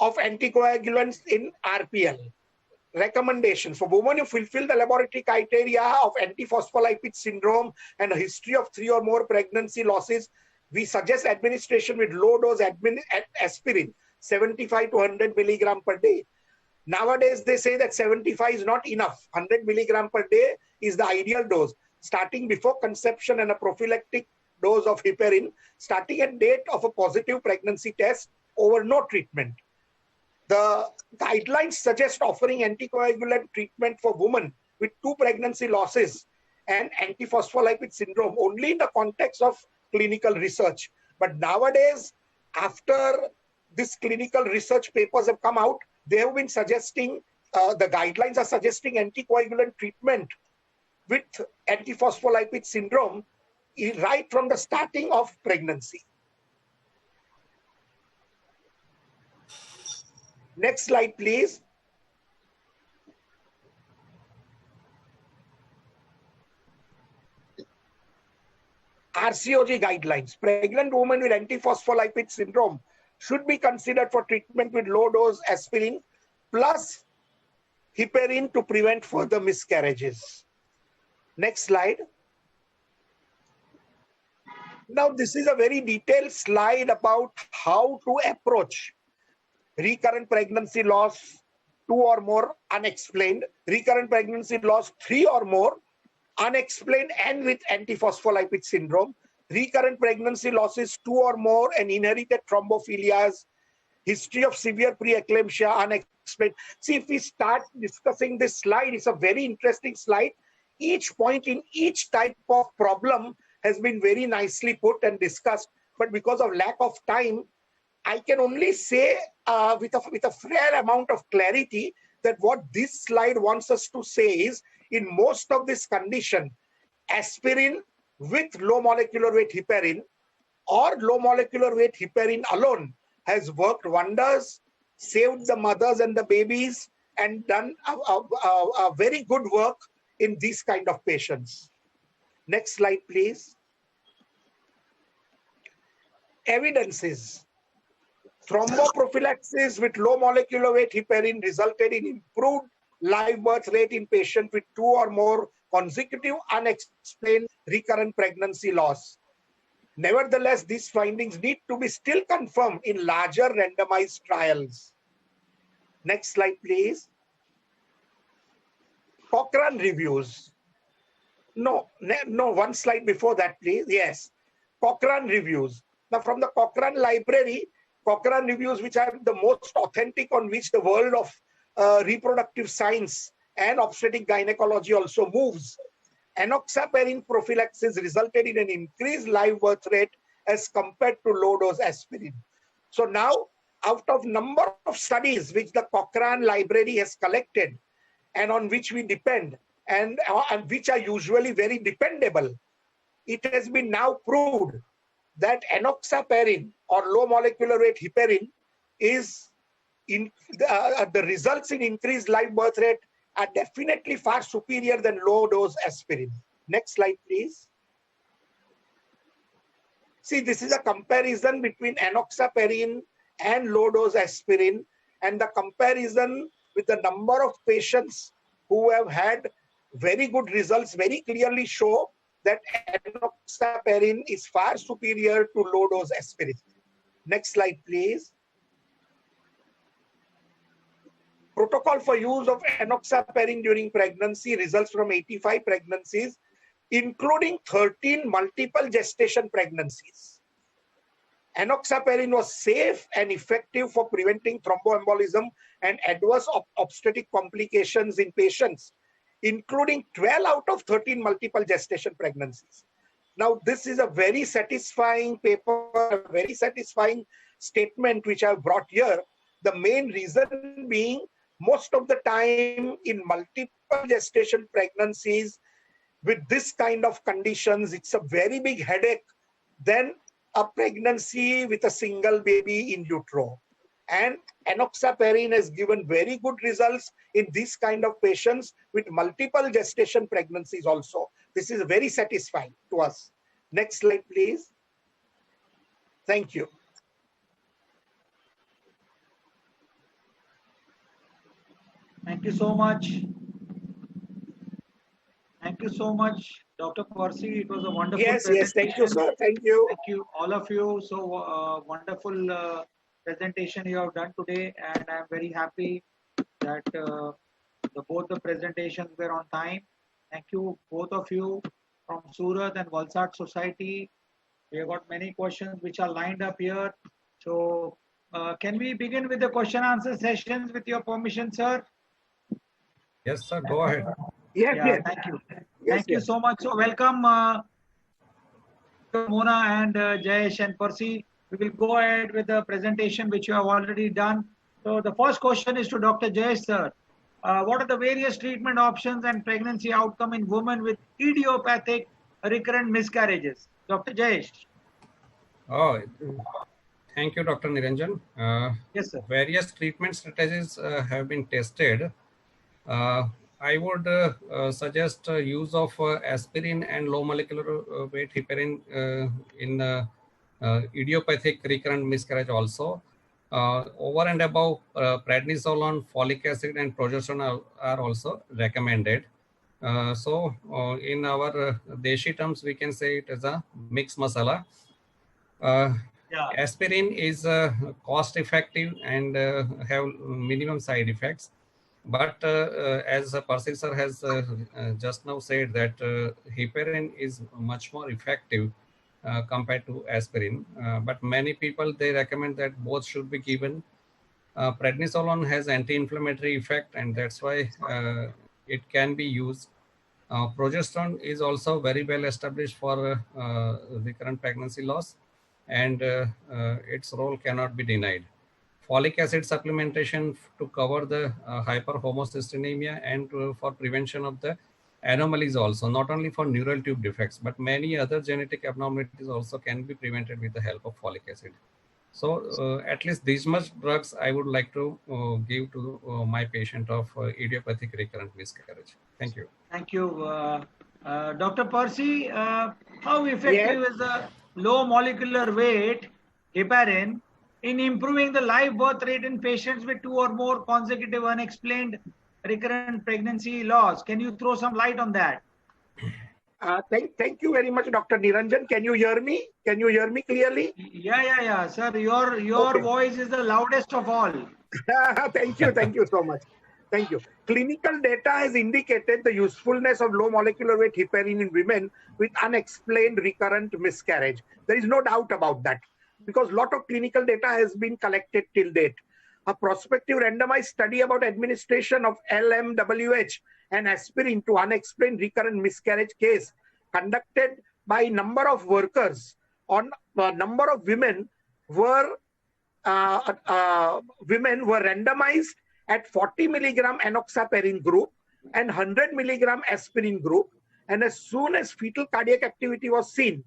[SPEAKER 4] of anticoagulants in RPL. Recommendations for women who fulfill the laboratory criteria of antiphospholipid syndrome and a history of 3 or more pregnancy losses. We suggest administration with low dose aspirin, 75 to 100 milligram per day. Nowadays, they say that 75 is not enough. 100 milligram per day is the ideal dose, starting before conception, and a prophylactic dose of heparin, starting at date of a positive pregnancy test over no treatment. The guidelines suggest offering anticoagulant treatment for women with 2 pregnancy losses and antiphospholipid syndrome only in the context of clinical research. But nowadays, after this clinical research papers have come out, they have been suggesting, the guidelines are suggesting anticoagulant treatment with antiphospholipid syndrome right from the starting of pregnancy. Next slide, please. RCOG guidelines. Pregnant women with antiphospholipid syndrome should be considered for treatment with low dose aspirin plus heparin to prevent further miscarriages. Next slide. Now, this is a very detailed slide about how to approach recurrent pregnancy loss 2 or more unexplained, recurrent pregnancy loss 3 or more unexplained and with antiphospholipid syndrome, recurrent pregnancy losses 2 or more and inherited thrombophilias, history of severe preeclampsia unexplained. See, if we start discussing this slide, it's a very interesting slide. Each point in each type of problem has been very nicely put and discussed, but because of lack of time, I can only say with a fair amount of clarity that what this slide wants us to say is, in most of this condition, aspirin with low molecular weight heparin or low molecular weight heparin alone has worked wonders, saved the mothers and the babies, and done a very good work in these kind of patients. Next slide, please. evidences. Thromboprophylaxis with low molecular weight heparin resulted in improved live birth rate in patients with 2 or more consecutive unexplained recurrent pregnancy loss. Nevertheless, these findings need to be still confirmed in larger randomized trials. Next slide, please. Cochrane reviews. No, one slide before that, please. Yes, Cochrane reviews. Now, from the Cochrane library, Cochrane reviews, which are the most authentic on which the world of reproductive science and obstetric gynecology also moves. Enoxaparin prophylaxis resulted in an increased live birth rate as compared to low-dose aspirin. So now, out of number of studies which the Cochrane library has collected and on which we depend, and which are usually very dependable, it has been now proved that enoxaparin or low molecular weight heparin is the results in increased live birth rate are definitely far superior than low dose aspirin. Next slide, please. See, this is a comparison between enoxaparin and low dose aspirin, and the comparison with the number of patients who have had very good results very clearly show that enoxaparin is far superior to low dose aspirin. Next slide, please. Protocol for use of enoxaparin during pregnancy results from 85 pregnancies, including 13 multiple gestation pregnancies. Enoxaparin was safe and effective for preventing thromboembolism and adverse obstetric complications in patients, including 12 out of 13 multiple gestation pregnancies. Now, this is a very satisfying paper, a very satisfying statement which I've brought here. The main reason being, most of the time in multiple gestation pregnancies with this kind of conditions, it's a very big headache than a pregnancy with a single baby in utero. And enoxaparin has given very good results in this kind of patients with multiple gestation pregnancies also. This is very satisfying to us. Next slide, please. Thank you.
[SPEAKER 2] Thank you so much. Thank you so much, Dr. Percy. It was a wonderful presentation.
[SPEAKER 4] Yes, thank you, sir. Thank you.
[SPEAKER 2] Thank you, all of you. So wonderful presentation you have done today, and I'm very happy that both the presentations were on time. Thank you, both of you from Surat and Valsad Society. We have got many questions which are lined up here. So can we begin with the question answer sessions with your permission, sir?
[SPEAKER 1] Yes, sir. Go ahead.
[SPEAKER 4] Yes.
[SPEAKER 2] Thank you.
[SPEAKER 4] Yes,
[SPEAKER 2] Thank you so much. So welcome Mona and Jayesh and Percy. We will go ahead with the presentation which you have already done. So the first question is to Dr. Jayesh, sir. What are the various treatment options and pregnancy outcome in women with idiopathic recurrent miscarriages? Dr. Jayesh.
[SPEAKER 1] Oh, thank you, Dr. Niranjan.
[SPEAKER 2] Yes, sir.
[SPEAKER 1] Various treatment strategies have been tested. I would suggest use of aspirin and low molecular weight heparin in idiopathic recurrent miscarriage also. Over and above, prednisolone, folic acid, and progesterone are also recommended. In our Deshi terms, we can say it as a mixed masala. Aspirin is cost effective and have minimum side effects. But as Percy sir has just now said that heparin is much more effective compared to aspirin. But many people, they recommend that both should be given. Prednisolone has anti-inflammatory effect, and that's why it can be used. Progesterone is also very well established for recurrent pregnancy loss, and its role cannot be denied. Folic acid supplementation to cover the hyperhomocystinemia and for prevention of the anomalies also, not only for neural tube defects, but many other genetic abnormalities also can be prevented with the help of folic acid. So at least these much drugs I would like to give to my patient of idiopathic recurrent miscarriage. Thank you.
[SPEAKER 2] Thank you. Dr. Percy, how effective is the low molecular weight heparin in improving the live birth rate in patients with 2 or more consecutive unexplained recurrent pregnancy loss? Can you throw some light on that?
[SPEAKER 4] Thank you very much, Dr. Niranjan. Can you hear me? Can you hear me clearly?
[SPEAKER 2] Yeah. Sir, your
[SPEAKER 4] Okay.
[SPEAKER 2] voice is the loudest of all.
[SPEAKER 4] Thank you so much. Thank you. Clinical data has indicated the usefulness of low molecular weight heparin in women with unexplained recurrent miscarriage. There is no doubt about that, because a lot of clinical data has been collected till date. A prospective randomized study about administration of LMWH and aspirin to unexplained recurrent miscarriage case conducted by a number of workers on a number of women were randomized at 40 milligram enoxaparin group and 100 milligram aspirin group. And as soon as fetal cardiac activity was seen,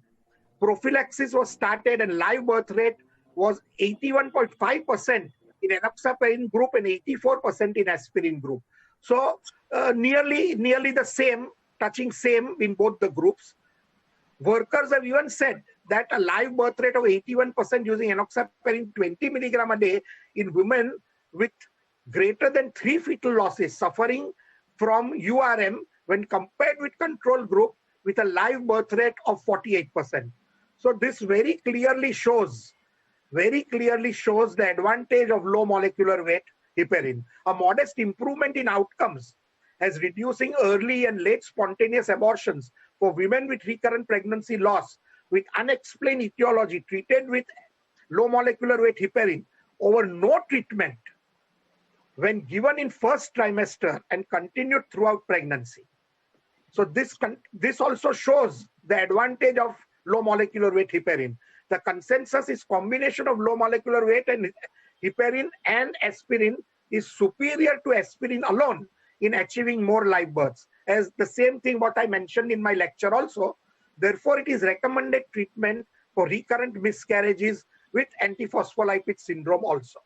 [SPEAKER 4] prophylaxis was started and live birth rate was 81.5% in enoxaparin group and 84% in aspirin group. So nearly the same, touching same in both the groups. Workers have even said that a live birth rate of 81% using enoxaparin 20 milligram a day in women with greater than 3 fetal losses suffering from URM when compared with control group with a live birth rate of 48%. So this very clearly shows the advantage of low molecular weight heparin. A modest improvement in outcomes as reducing early and late spontaneous abortions for women with recurrent pregnancy loss with unexplained etiology treated with low molecular weight heparin over no treatment when given in first trimester and continued throughout pregnancy. So this also shows the advantage of low molecular weight heparin. The consensus is combination of low molecular weight and heparin and aspirin is superior to aspirin alone in achieving more live births. As the same thing what I mentioned in my lecture also. Therefore, it is recommended treatment for recurrent miscarriages with antiphospholipid syndrome also.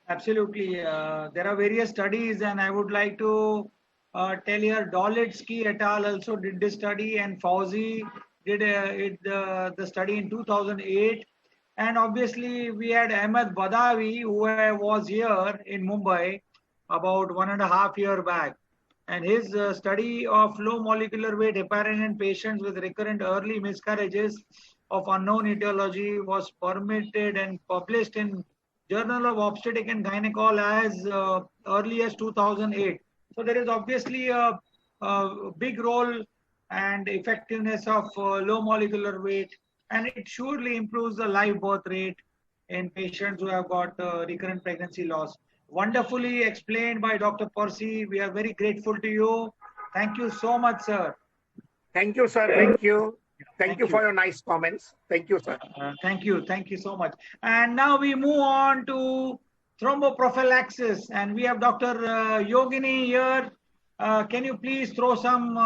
[SPEAKER 2] Absolutely. There are various studies, and I would like to tell here Dolitsky et al. Also did this study, and Fauzi did the study in 2008. And obviously, we had Ahmed Badawi, who was here in Mumbai about 1.5 years back. And his study of low molecular weight heparin in patients with recurrent early miscarriages of unknown etiology was permitted and published in Journal of Obstetrics and Gynecology as early as 2008. So there is obviously a big role and effectiveness of low molecular weight, and it surely improves the live birth rate in patients who have got recurrent pregnancy loss. Wonderfully explained by Dr. Percy. We are very grateful to you. Thank you so much, sir.
[SPEAKER 4] Thank you, sir. Thank you. Thank you for your nice comments. Thank you, sir.
[SPEAKER 2] Thank you so much. And now we move on to thromboprophylaxis, and we have Dr. Yogini here. Can you please throw some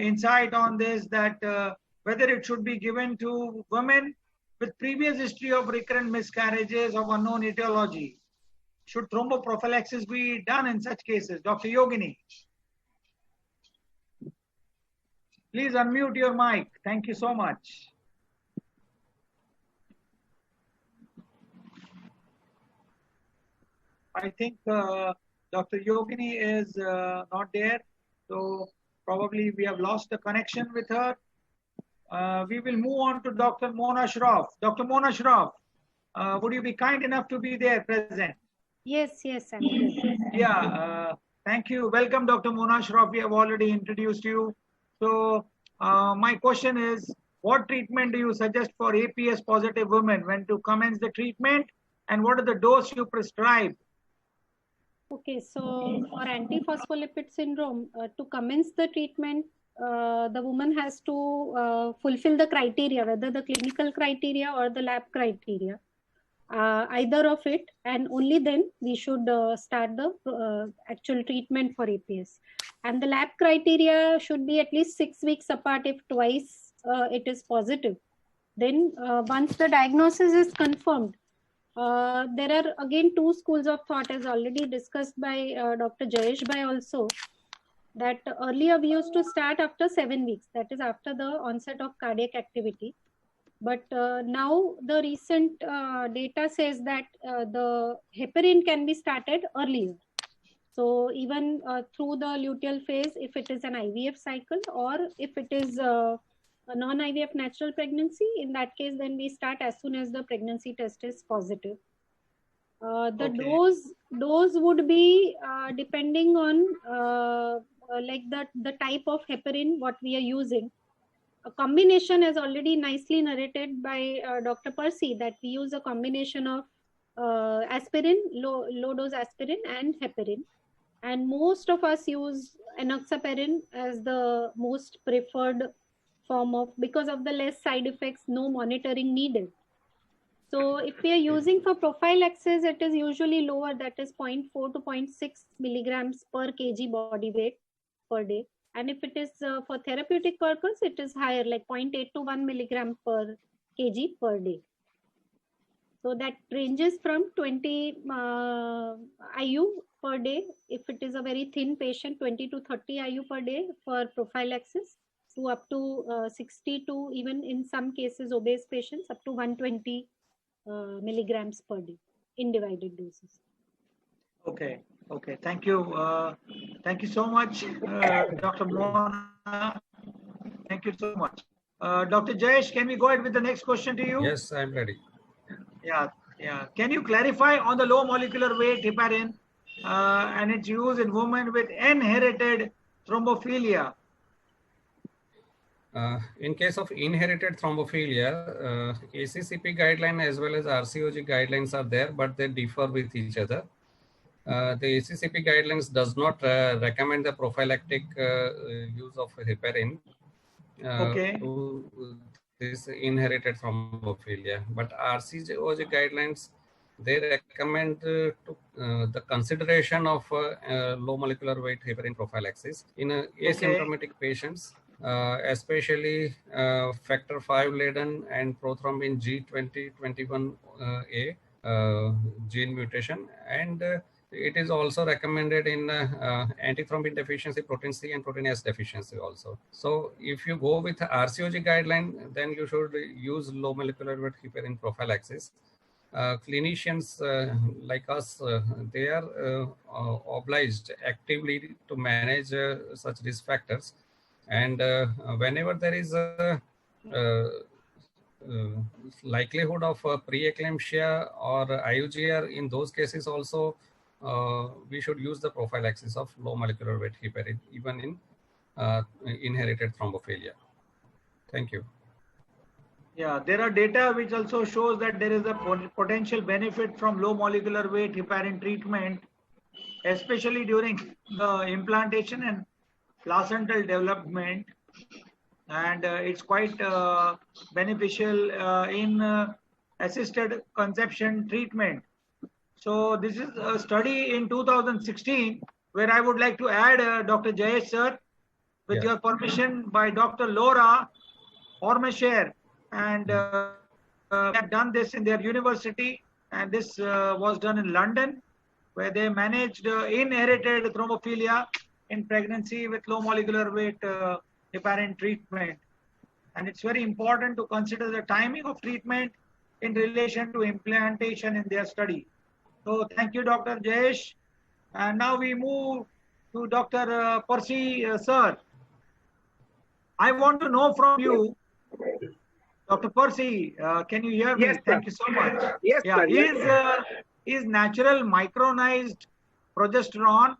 [SPEAKER 2] insight on this, that whether it should be given to women with previous history of recurrent miscarriages of unknown etiology? Should thromboprophylaxis be done in such cases? Dr. Yogini. Please unmute your mic. Thank you so much. I think Dr. Yogini is not there. So probably we have lost the connection with her. We will move on to Dr. Mona Shroff. Dr. Mona Shroff, would you be kind enough to be there present?
[SPEAKER 6] Yes, I'm here.
[SPEAKER 2] Yeah, thank you. Welcome, Dr. Mona Shroff. We have already introduced you. So my question is, what treatment do you suggest for APS positive women? When to commence the treatment, and what are the dose you prescribe?
[SPEAKER 6] Okay, so for antiphospholipid syndrome, to commence the treatment, the woman has to fulfill the criteria, whether the clinical criteria or the lab criteria, either of it, and only then we should start the actual treatment for APS. And the lab criteria should be at least 6 weeks apart if twice it is positive. Then once the diagnosis is confirmed, there are again 2 schools of thought, as already discussed by Dr. Jayesh Bhai also, that earlier we used to start after 7 weeks, that is after the onset of cardiac activity. But now the recent data says that the heparin can be started earlier. So even through the luteal phase, if it is an IVF cycle or if it is a non-IVF natural pregnancy, in that case, then we start as soon as the pregnancy test is positive. The dose would be depending on like the type of heparin what we are using. A combination is already nicely narrated by Dr. Percy that we use a combination of aspirin, low dose aspirin and heparin. And most of us use enoxaparin as the most preferred form of, because of the less side effects, no monitoring needed. So if we are using for prophylaxis, it is usually lower, that is 0.4 to 0.6 milligrams per kg body weight per day. And if it is for therapeutic purpose, it is higher, like 0.8 to 1 milligram per kg per day. So that ranges from 20 IU per day. If it is a very thin patient, 20 to 30 IU per day for prophylaxis, to up to 60 to, even in some cases, obese patients, up to 120 milligrams per day in divided doses.
[SPEAKER 2] Okay. Okay. Thank you. Thank you so much, Dr. Mohan. Thank you so much. Dr. Jayesh, can we go ahead with the next question to you?
[SPEAKER 1] Yes, I'm ready.
[SPEAKER 2] Yeah. Can you clarify on the low molecular weight heparin and its use in women with inherited thrombophilia?
[SPEAKER 1] In case of inherited thrombophilia, ACCP guideline as well as RCOG guidelines are there, but they differ with each other. The ACCP guidelines does not recommend the prophylactic use of heparin to this inherited thrombophilia, but RCOG guidelines, they recommend the consideration of low molecular weight heparin prophylaxis in asymptomatic patients, especially factor V laden and prothrombin G2021A gene mutation, and it is also recommended in antithrombin deficiency, protein C and protein S deficiency also. So if you go with RCOG guideline, then you should use low molecular weight heparin prophylaxis. Clinicians like us, they are obliged actively to manage such risk factors, and whenever there is a likelihood of preeclampsia or IUGR, in those cases also we should use the prophylaxis of low molecular weight heparin even in inherited thrombophilia. Thank you.
[SPEAKER 2] Yeah, there are data which also shows that there is a potential benefit from low molecular weight heparin treatment, especially during the implantation and placental development, and it's quite beneficial in assisted conception treatment. So this is a study in 2016 where I would like to add Dr. Jayesh sir, with your permission, by Dr. Laura Ormesher, and they have done this in their university, and this was done in London, where they managed inherited thrombophilia in pregnancy with low molecular weight heparin treatment. And it's very important to consider the timing of treatment in relation to implantation in their study. So thank you, Dr. Jayesh. And now we move to Dr. Percy, sir. I want to know from you, Dr. Percy, can you hear me?
[SPEAKER 4] Yes,
[SPEAKER 2] thank you so much.
[SPEAKER 4] Yes,
[SPEAKER 2] sir. Is natural micronized progesterone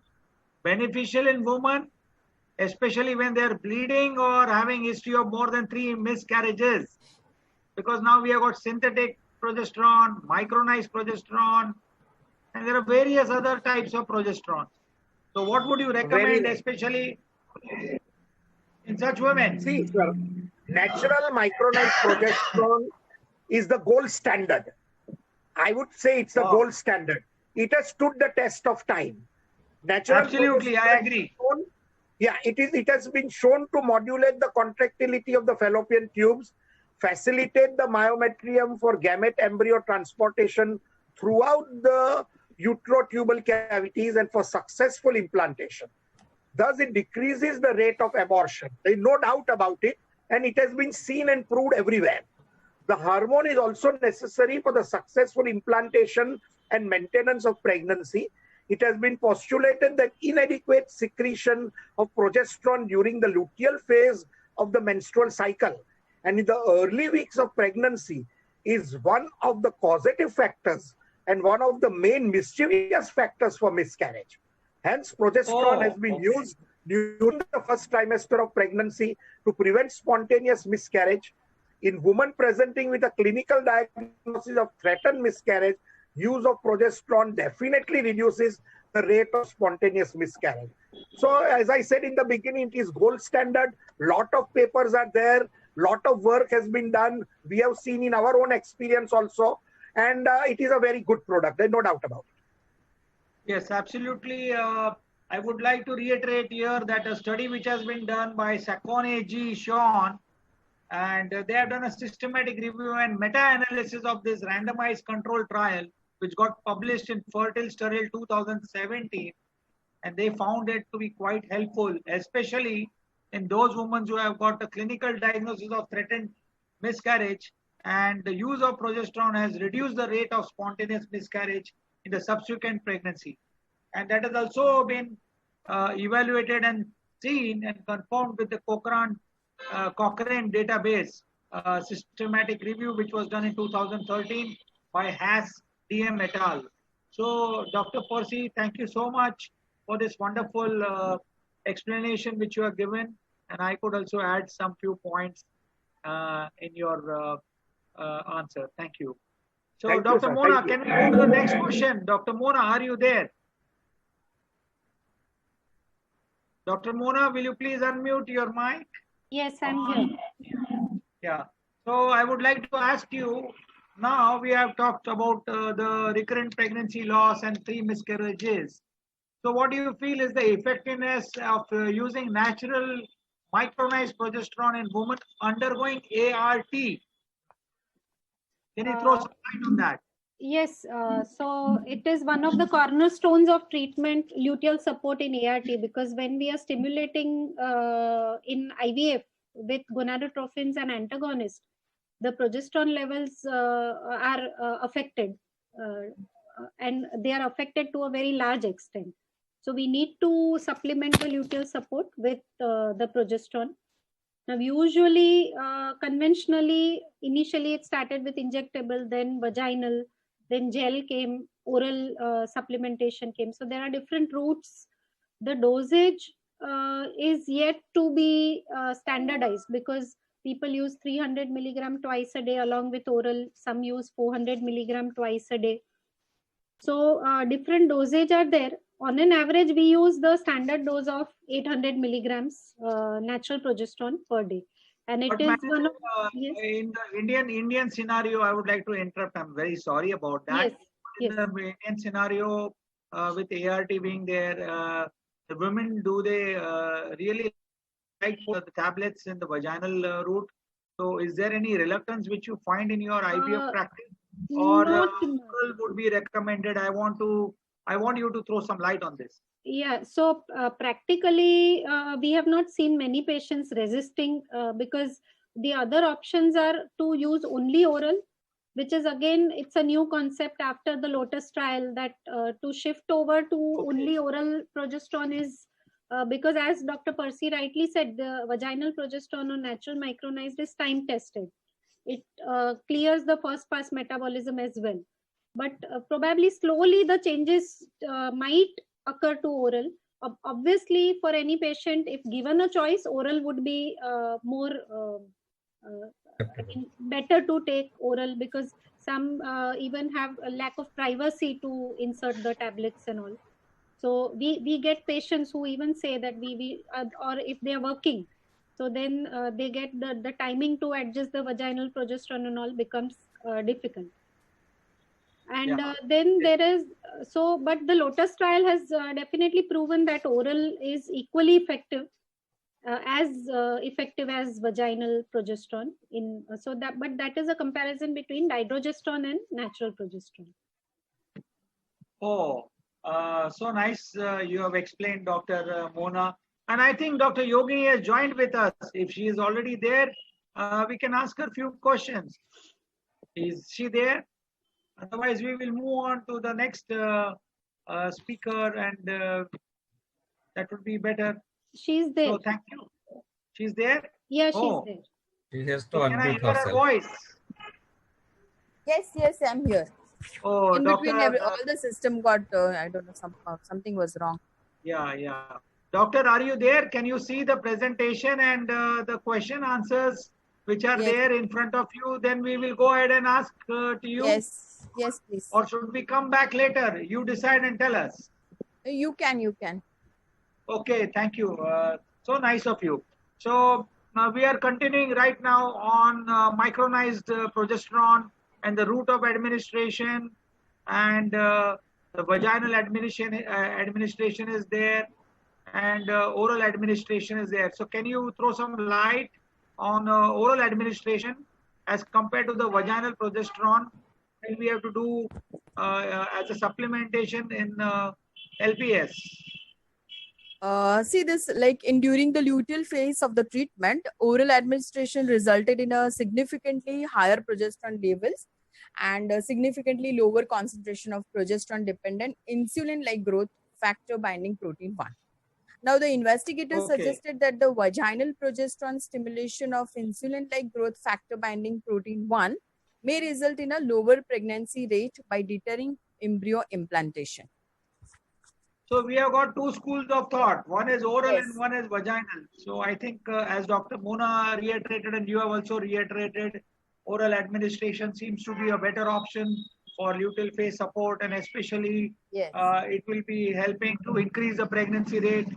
[SPEAKER 2] beneficial in women, especially when they are bleeding or having history of more than 3 miscarriages? Because now we have got synthetic progesterone, micronized progesterone, and there are various other types of progesterone. So what would you recommend, especially in such women?
[SPEAKER 4] See, sir, natural micronized progesterone is the gold standard. I would say it's the gold standard. It has stood the test of time. Natural
[SPEAKER 2] Absolutely, I agree.
[SPEAKER 4] It has been shown to modulate the contractility of the fallopian tubes, facilitate the myometrium for gamete embryo transportation throughout the uterotubal cavities, and for successful implantation. Thus, it decreases the rate of abortion. There is no doubt about it, and it has been seen and proved everywhere. The hormone is also necessary for the successful implantation and maintenance of pregnancy. It has been postulated that inadequate secretion of progesterone during the luteal phase of the menstrual cycle and in the early weeks of pregnancy is one of the causative factors and one of the main mischievous factors for miscarriage. Hence, progesterone has been used during the first trimester of pregnancy to prevent spontaneous miscarriage. In women presenting with a clinical diagnosis of threatened miscarriage, use of progesterone definitely reduces the rate of spontaneous miscarriage. So, as I said in the beginning, it is gold standard. Lot of papers are there. Lot of work has been done. We have seen in our own experience also. And it is a very good product. There's no doubt about it.
[SPEAKER 2] Yes, absolutely. I would like to reiterate here that a study which has been done by Sakone G. Sean, and they have done a systematic review and meta-analysis of this randomized control trial, which got published in Fertile Sterile 2017. And they found it to be quite helpful, especially in those women who have got a clinical diagnosis of threatened miscarriage, and the use of progesterone has reduced the rate of spontaneous miscarriage in the subsequent pregnancy. And that has also been evaluated and seen and confirmed with the Cochrane database systematic review, which was done in 2013 by Haas, DM et al. So, Dr. Percy, thank you so much for this wonderful explanation which you have given. And I could also add some few points in your answer. Thank you. So,
[SPEAKER 4] Thank you,
[SPEAKER 2] Dr.
[SPEAKER 4] sir.
[SPEAKER 2] Mona,
[SPEAKER 4] Thank you.
[SPEAKER 2] can we move to the next question? Dr. Mona, are you there? Dr. Mona, will you please unmute your mic?
[SPEAKER 6] Yes, I'm here.
[SPEAKER 2] Yeah. So I would like to ask you, now we have talked about the recurrent pregnancy loss and 3 miscarriages. So what do you feel is the effectiveness of using natural micronized progesterone in women undergoing ART? Can you throw some light on that?
[SPEAKER 6] Yes, so it is one of the cornerstones of treatment, luteal support in ART, because when we are stimulating in IVF with gonadotrophins and antagonists, the progesterone levels are affected, and they are affected to a very large extent. So we need to supplement the luteal support with the progesterone. Now, usually, conventionally, initially it started with injectable, then vaginal, then gel came, oral supplementation came. So there are different routes. The dosage is yet to be standardized, because people use 300 milligram twice a day along with oral. Some use 400 milligram twice a day. So different dosage are there. On an average, we use the standard dose of 800 milligrams natural progesterone per day. And it
[SPEAKER 2] But
[SPEAKER 6] is
[SPEAKER 2] ma'am,
[SPEAKER 6] one of,
[SPEAKER 2] in the Indian scenario, I would like to interrupt. I'm very sorry about that.
[SPEAKER 6] Yes,
[SPEAKER 2] In the Indian scenario, with ART being there, the women, do they really like the tablets in the vaginal route? So is there any reluctance which you find in your IVF practice? Or oral would be recommended? I want you to throw some light on this.
[SPEAKER 6] Yeah, so practically we have not seen many patients resisting, because the other options are to use only oral, which is again, it's a new concept after the Lotus trial, that to shift over to only oral progesterone is because, as Dr. Percy rightly said, the vaginal progesterone or natural micronized is time tested. It clears the first pass metabolism as well. But probably slowly the changes might occur to oral. Obviously, for any patient, if given a choice, oral would be more better to take oral, because some even have a lack of privacy to insert the tablets and all. So we get patients who even say that or if they are working, so then they get the timing to adjust the vaginal progesterone and all becomes difficult. And then there is, but the Lotus trial has definitely proven that oral is equally effective, as effective as vaginal progesterone but that is a comparison between dydrogesterone and natural progesterone.
[SPEAKER 2] Oh, so nice you have explained, Dr. Mona. And I think Dr. Yogini has joined with us. If she is already there, we can ask her a few questions. Is she there? Otherwise, we will move on to the next speaker, and that would be better.
[SPEAKER 6] She's there.
[SPEAKER 2] So thank you. She's there?
[SPEAKER 6] Yeah, she's
[SPEAKER 2] Oh,
[SPEAKER 6] there.
[SPEAKER 1] She has to
[SPEAKER 2] so can I
[SPEAKER 1] unmute
[SPEAKER 2] hear her
[SPEAKER 1] herself.
[SPEAKER 2] voice?
[SPEAKER 7] Yes, I'm here.
[SPEAKER 2] Oh,
[SPEAKER 7] In
[SPEAKER 2] Doctor.
[SPEAKER 7] between, all the system got, I don't know, something was wrong.
[SPEAKER 2] Yeah. Doctor, are you there? Can you see the presentation and the question answers which are there in front of you? Then we will go ahead and ask to you.
[SPEAKER 7] Yes, please.
[SPEAKER 2] Or should we come back later? You decide and tell us.
[SPEAKER 7] You can.
[SPEAKER 2] Okay, thank you. So nice of you. So we are continuing right now on micronized progesterone and the route of administration, and the vaginal administration is there, and oral administration is there. So can you throw some light on oral administration as compared to the vaginal progesterone? And we have to do as a supplementation in LPS.
[SPEAKER 7] See this, like during the luteal phase of the treatment, oral administration resulted in a significantly higher progesterone levels and a significantly lower concentration of progesterone dependent insulin-like growth factor binding protein 1. Now, the investigators suggested that the vaginal progesterone stimulation of insulin-like growth factor binding protein 1 may result in a lower pregnancy rate by deterring embryo implantation.
[SPEAKER 2] So we have got two schools of thought. One is oral and one is vaginal. So I think as Dr. Mona reiterated and you have also reiterated, oral administration seems to be a better option for luteal phase support, and especially it will be helping to increase the pregnancy rate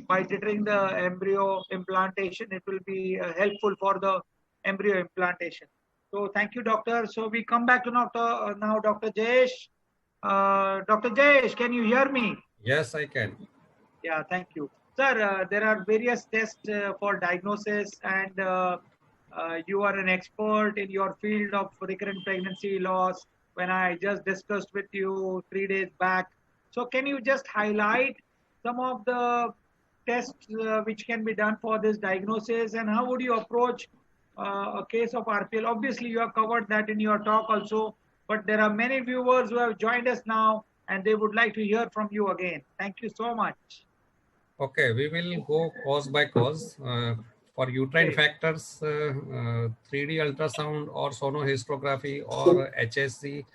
[SPEAKER 2] by deterring the embryo implantation. It will be helpful for the embryo implantation. So thank you, doctor. So we come back to now Dr. Jayesh. Dr. Jayesh, can you hear me?
[SPEAKER 1] Yes, I can.
[SPEAKER 2] Yeah, thank you. Sir, there are various tests for diagnosis, and you are an expert in your field of recurrent pregnancy loss when I just discussed with you 3 days back. So can you just highlight some of the tests which can be done for this diagnosis, and how would you approach a case of RPL? Obviously, you have covered that in your talk also, but there are many viewers who have joined us now and they would like to hear from you again. Thank you so much.
[SPEAKER 1] Okay, we will go cause by cause. For uterine factors, 3D ultrasound or sonohysterography or HSC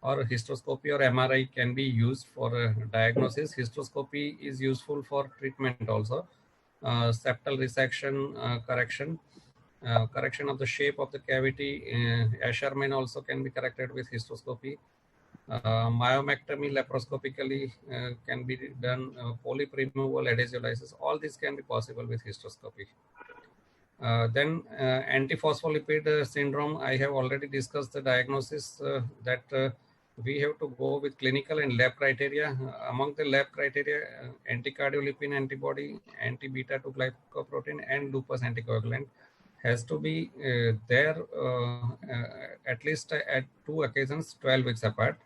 [SPEAKER 1] or hysteroscopy or MRI can be used for diagnosis. Hysteroscopy is useful for treatment also. Septal resection correction. Correction of the shape of the cavity. Asherman also can be corrected with hysteroscopy. Myomectomy laparoscopically can be done. Polyp removal, adhesive lysis, all this can be possible with hysteroscopy. Then antiphospholipid syndrome, I have already discussed the diagnosis that we have to go with clinical and lab criteria. Among the lab criteria, anticardiolipin antibody, anti-beta-2 glycoprotein, and lupus anticoagulant has to be there at least at 2 occasions 12 weeks apart.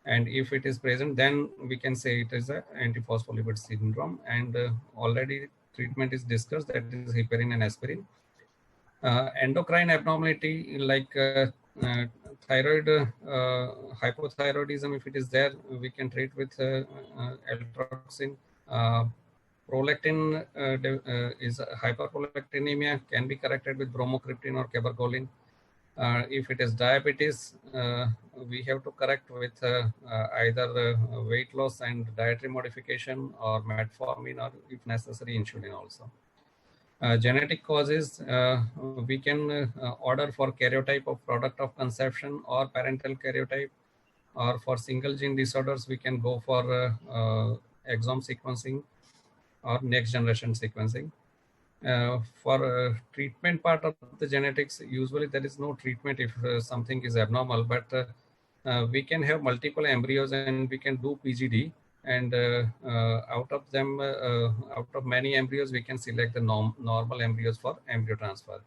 [SPEAKER 1] And if it is present, then we can say it is a antiphospholipid syndrome, and already treatment is discussed, that is heparin and aspirin. Endocrine abnormality like thyroid hypothyroidism, if it is there, we can treat with altroxin. Prolactin is hyperprolactinemia, can be corrected with bromocriptine or cabergoline. If it is diabetes, we have to correct with either weight loss and dietary modification, or metformin, or if necessary insulin also. Genetic causes, we can order for karyotype of product of conception or parental karyotype, or for single gene disorders we can go for exome sequencing or next generation sequencing. For treatment part of the genetics, usually there is no treatment if something is abnormal, but we can have multiple embryos and we can do PGD, and out of them, out of many embryos, we can select the normal embryos for embryo transfer.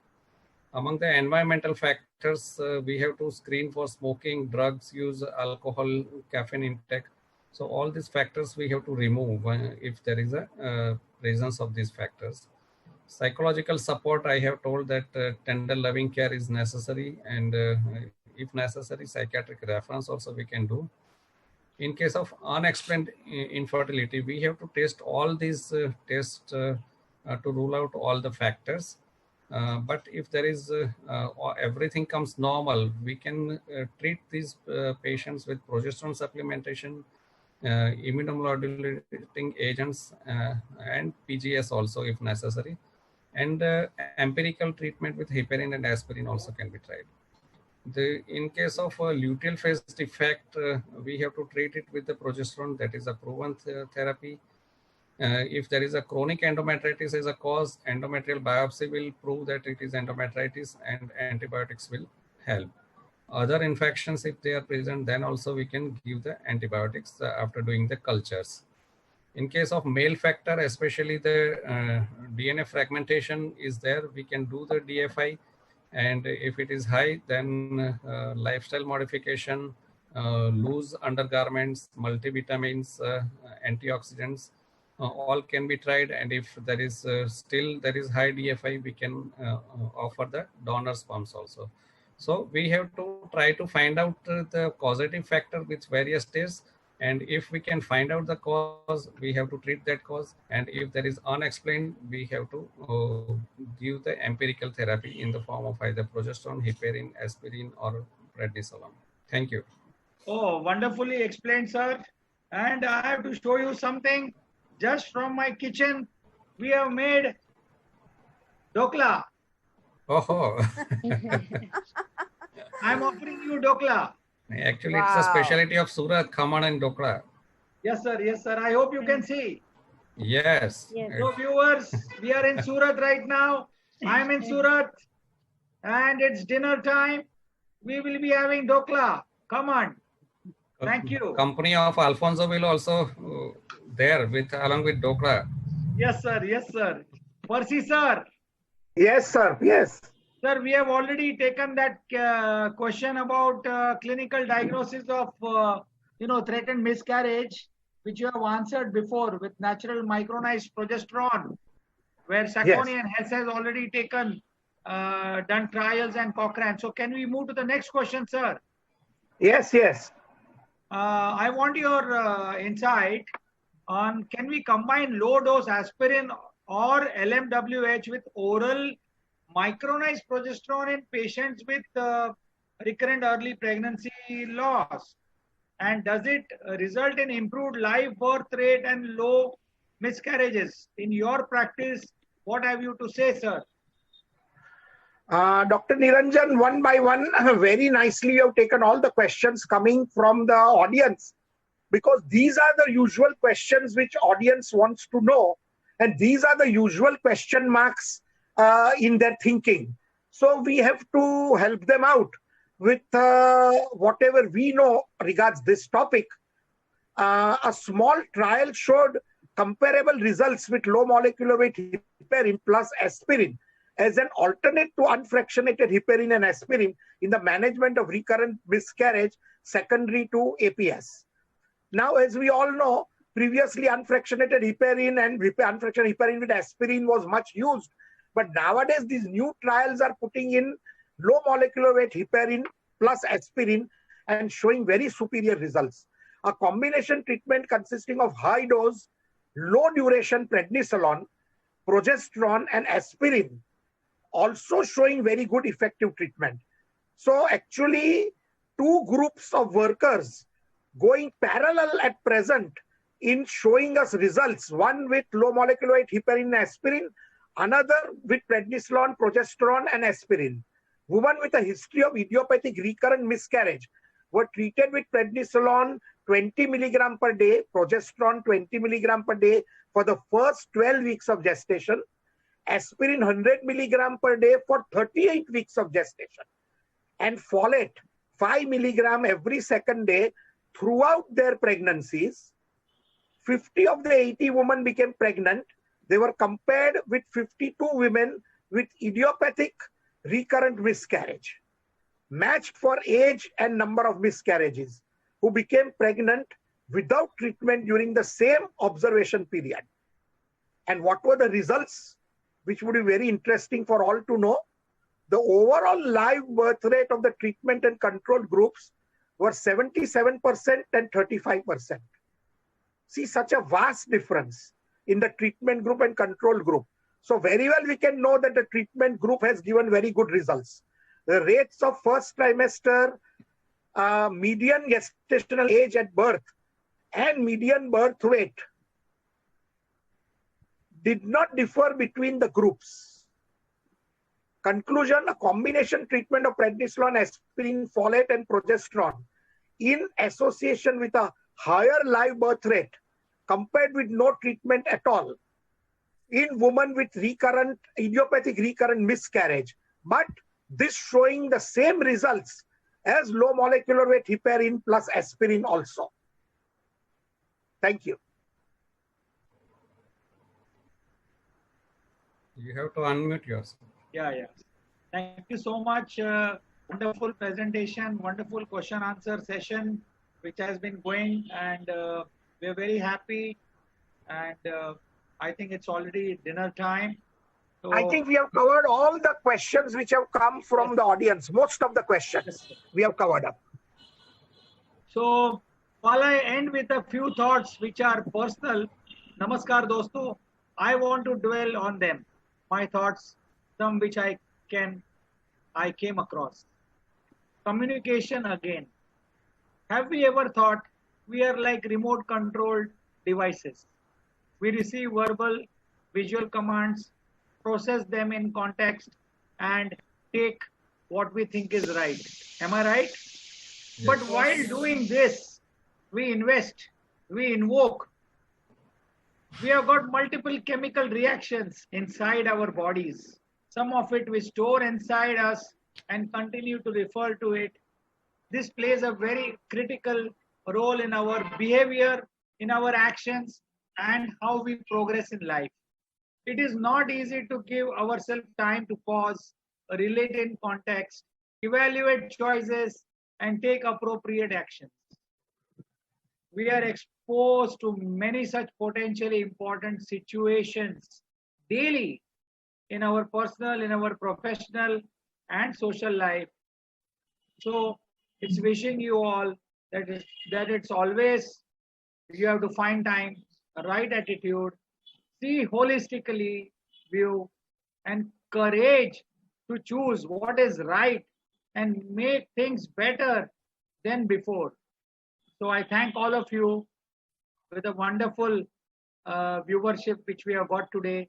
[SPEAKER 1] Among the environmental factors, we have to screen for smoking, drugs use, alcohol, caffeine intake. So all these factors we have to remove if there is a presence of these factors. Psychological support, I have told that tender loving care is necessary, and if necessary, psychiatric reference also we can do. In case of unexplained infertility, we have to test all these tests to rule out all the factors. But if there is everything comes normal, we can treat these patients with progesterone supplementation, immunomodulating agents, and PGS also if necessary. And empirical treatment with heparin and aspirin also can be tried. In case of luteal phase defect, we have to treat it with the progesterone. That is a proven therapy. If there is a chronic endometritis as a cause, endometrial biopsy will prove that it is endometritis, and antibiotics will help. Other infections, if they are present, then also we can give the antibiotics after doing the cultures. In case of male factor, especially the DNA fragmentation is there, we can do the DFI. And if it is high, then lifestyle modification, loose undergarments, multivitamins, antioxidants, all can be tried. And if there is still there is high DFI, we can offer the donor sperms also. So we have to try to find out the causative factor with various tests. And if we can find out the cause, we have to treat that cause. And if there is unexplained, we have to give the empirical therapy in the form of either progesterone, heparin, aspirin, or prednisolone. Thank you.
[SPEAKER 2] Oh, wonderfully explained, sir. And I have to show you something just from my kitchen. We have made dokla.
[SPEAKER 1] Oh,
[SPEAKER 2] I'm offering you dokla.
[SPEAKER 1] actually, it's a specialty of Surat, Khaman, and Dokla.
[SPEAKER 2] Yes, sir. Yes, sir. I hope you can see.
[SPEAKER 1] Yes.
[SPEAKER 2] So, viewers, we are in Surat right now. I'm in Surat, and it's dinner time. We will be having dokla. Come on. Thank you.
[SPEAKER 1] Company of Alfonso will also there along with Dokla.
[SPEAKER 2] Yes, sir. Yes, sir. Percy, sir.
[SPEAKER 4] Yes, sir. Yes.
[SPEAKER 2] Sir, we have already taken that question about clinical diagnosis of, threatened miscarriage, which you have answered before with natural micronized progesterone, where Sacconi and Hess has already taken, done trials and Cochrane. So can we move to the next question, sir?
[SPEAKER 4] Yes, yes.
[SPEAKER 2] I want your insight on, can we combine low dose aspirin or LMWH with oral micronized progesterone in patients with recurrent early pregnancy loss? And does it result in improved live birth rate and low miscarriages? In your practice, what have you to say, sir?
[SPEAKER 4] Dr. Niranjan, one by one, very nicely you have taken all the questions coming from the audience, because these are the usual questions which audience wants to know, and these are the usual question marks in their thinking. So we have to help them out with whatever we know regards this topic. A small trial showed comparable results with low molecular weight heparin plus aspirin as an alternate to unfractionated heparin and aspirin in the management of recurrent miscarriage secondary to APS. Now, as we all know, previously unfractionated heparin and unfractionated heparin with aspirin was much used. But nowadays, these new trials are putting in low molecular weight heparin plus aspirin and showing very superior results. A combination treatment consisting of high dose, low duration prednisolone, progesterone, and aspirin also showing very good effective treatment. So actually, two groups of workers going parallel at present in showing us results, one with low molecular weight heparin and aspirin, another with prednisolone, progesterone, and aspirin. Women with a history of idiopathic recurrent miscarriage were treated with prednisolone 20 milligram per day, progesterone 20 milligram per day for the first 12 weeks of gestation, aspirin 100 milligram per day for 38 weeks of gestation, and folate 5 milligram every second day throughout their pregnancies. 50 of the 80 women became pregnant. They were compared with 52 women with idiopathic recurrent miscarriage, matched for age and number of miscarriages, who became pregnant without treatment during the same observation period. And what were the results, which would be very interesting for all to know? the overall live birth rate of the treatment and control groups were 77% and 35%. See, such a vast difference in the treatment group and control group. So very well we can know that the treatment group has given very good results. The rates of first trimester, median gestational age at birth and median birth weight did not differ between the groups. Conclusion, a combination treatment of prednisolone, aspirin, folate and progesterone in association with a higher live birth rate compared with no treatment at all in women with recurrent, idiopathic recurrent miscarriage, but this showing the same results as low molecular weight heparin plus aspirin also. Thank you.
[SPEAKER 1] You have to unmute yourself.
[SPEAKER 2] Yeah. Thank you so much. Wonderful presentation, wonderful question answer session, which has been going, and we're very happy. And I think it's already dinner time. So,
[SPEAKER 4] I think we have covered all the questions which have come from the audience. Most of the questions we have covered up.
[SPEAKER 2] So while I end with a few thoughts which are personal, Namaskar Dosto, I want to dwell on them. My thoughts, some which I came across. Communication again. Have we ever thought we are like remote controlled devices? We receive verbal, visual commands, process them in context, and take what we think is right. Am I right?
[SPEAKER 1] Yes.
[SPEAKER 2] But while doing this, we invest, we invoke. We have got multiple chemical reactions inside our bodies. Some of it we store inside us and continue to refer to it. This plays a very critical role in our behavior, in our actions, and how we progress in life. It is not easy to give ourselves time to pause, relate in context, evaluate choices, and take appropriate actions. We are exposed to many such potentially important situations daily in our personal, in our professional, and social life. So it's wishing you all that it's always, you have to find time, right attitude, see holistically, view, and courage to choose what is right and make things better than before. So I thank all of you with a wonderful viewership which we have got today,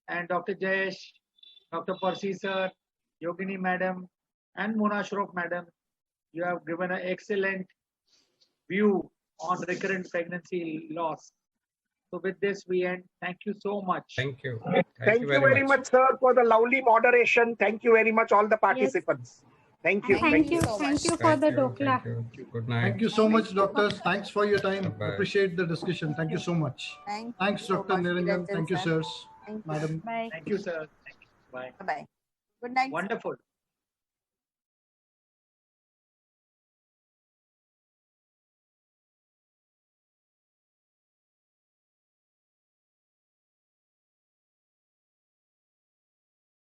[SPEAKER 2] and Dr. Jayesh, Dr. Percy sir, Yogini madam, and Mona Shroff madam, you have given an excellent view on recurrent pregnancy loss. So with this we end. Thank you so much.
[SPEAKER 1] Thank you.
[SPEAKER 4] Thank you very much, sir, for the lovely moderation. Thank you very much, all the participants. Thank you.
[SPEAKER 6] Thank you.
[SPEAKER 7] so
[SPEAKER 6] Thank
[SPEAKER 7] much.
[SPEAKER 6] you for the dokla.
[SPEAKER 1] Thank you. Good night.
[SPEAKER 5] Thank you so much, doctors. Thanks for your time.
[SPEAKER 1] Bye-bye.
[SPEAKER 5] Appreciate the discussion. Thank you so much. Thanks,
[SPEAKER 7] so
[SPEAKER 5] Dr.
[SPEAKER 7] much,
[SPEAKER 5] Niranjan. Thank you,
[SPEAKER 7] sir.
[SPEAKER 5] sirs.
[SPEAKER 7] Thank you.
[SPEAKER 5] Madam.
[SPEAKER 6] Bye.
[SPEAKER 2] Thank you, sir. Thank you. Bye.
[SPEAKER 7] Bye-bye. Good night.
[SPEAKER 2] Wonderful.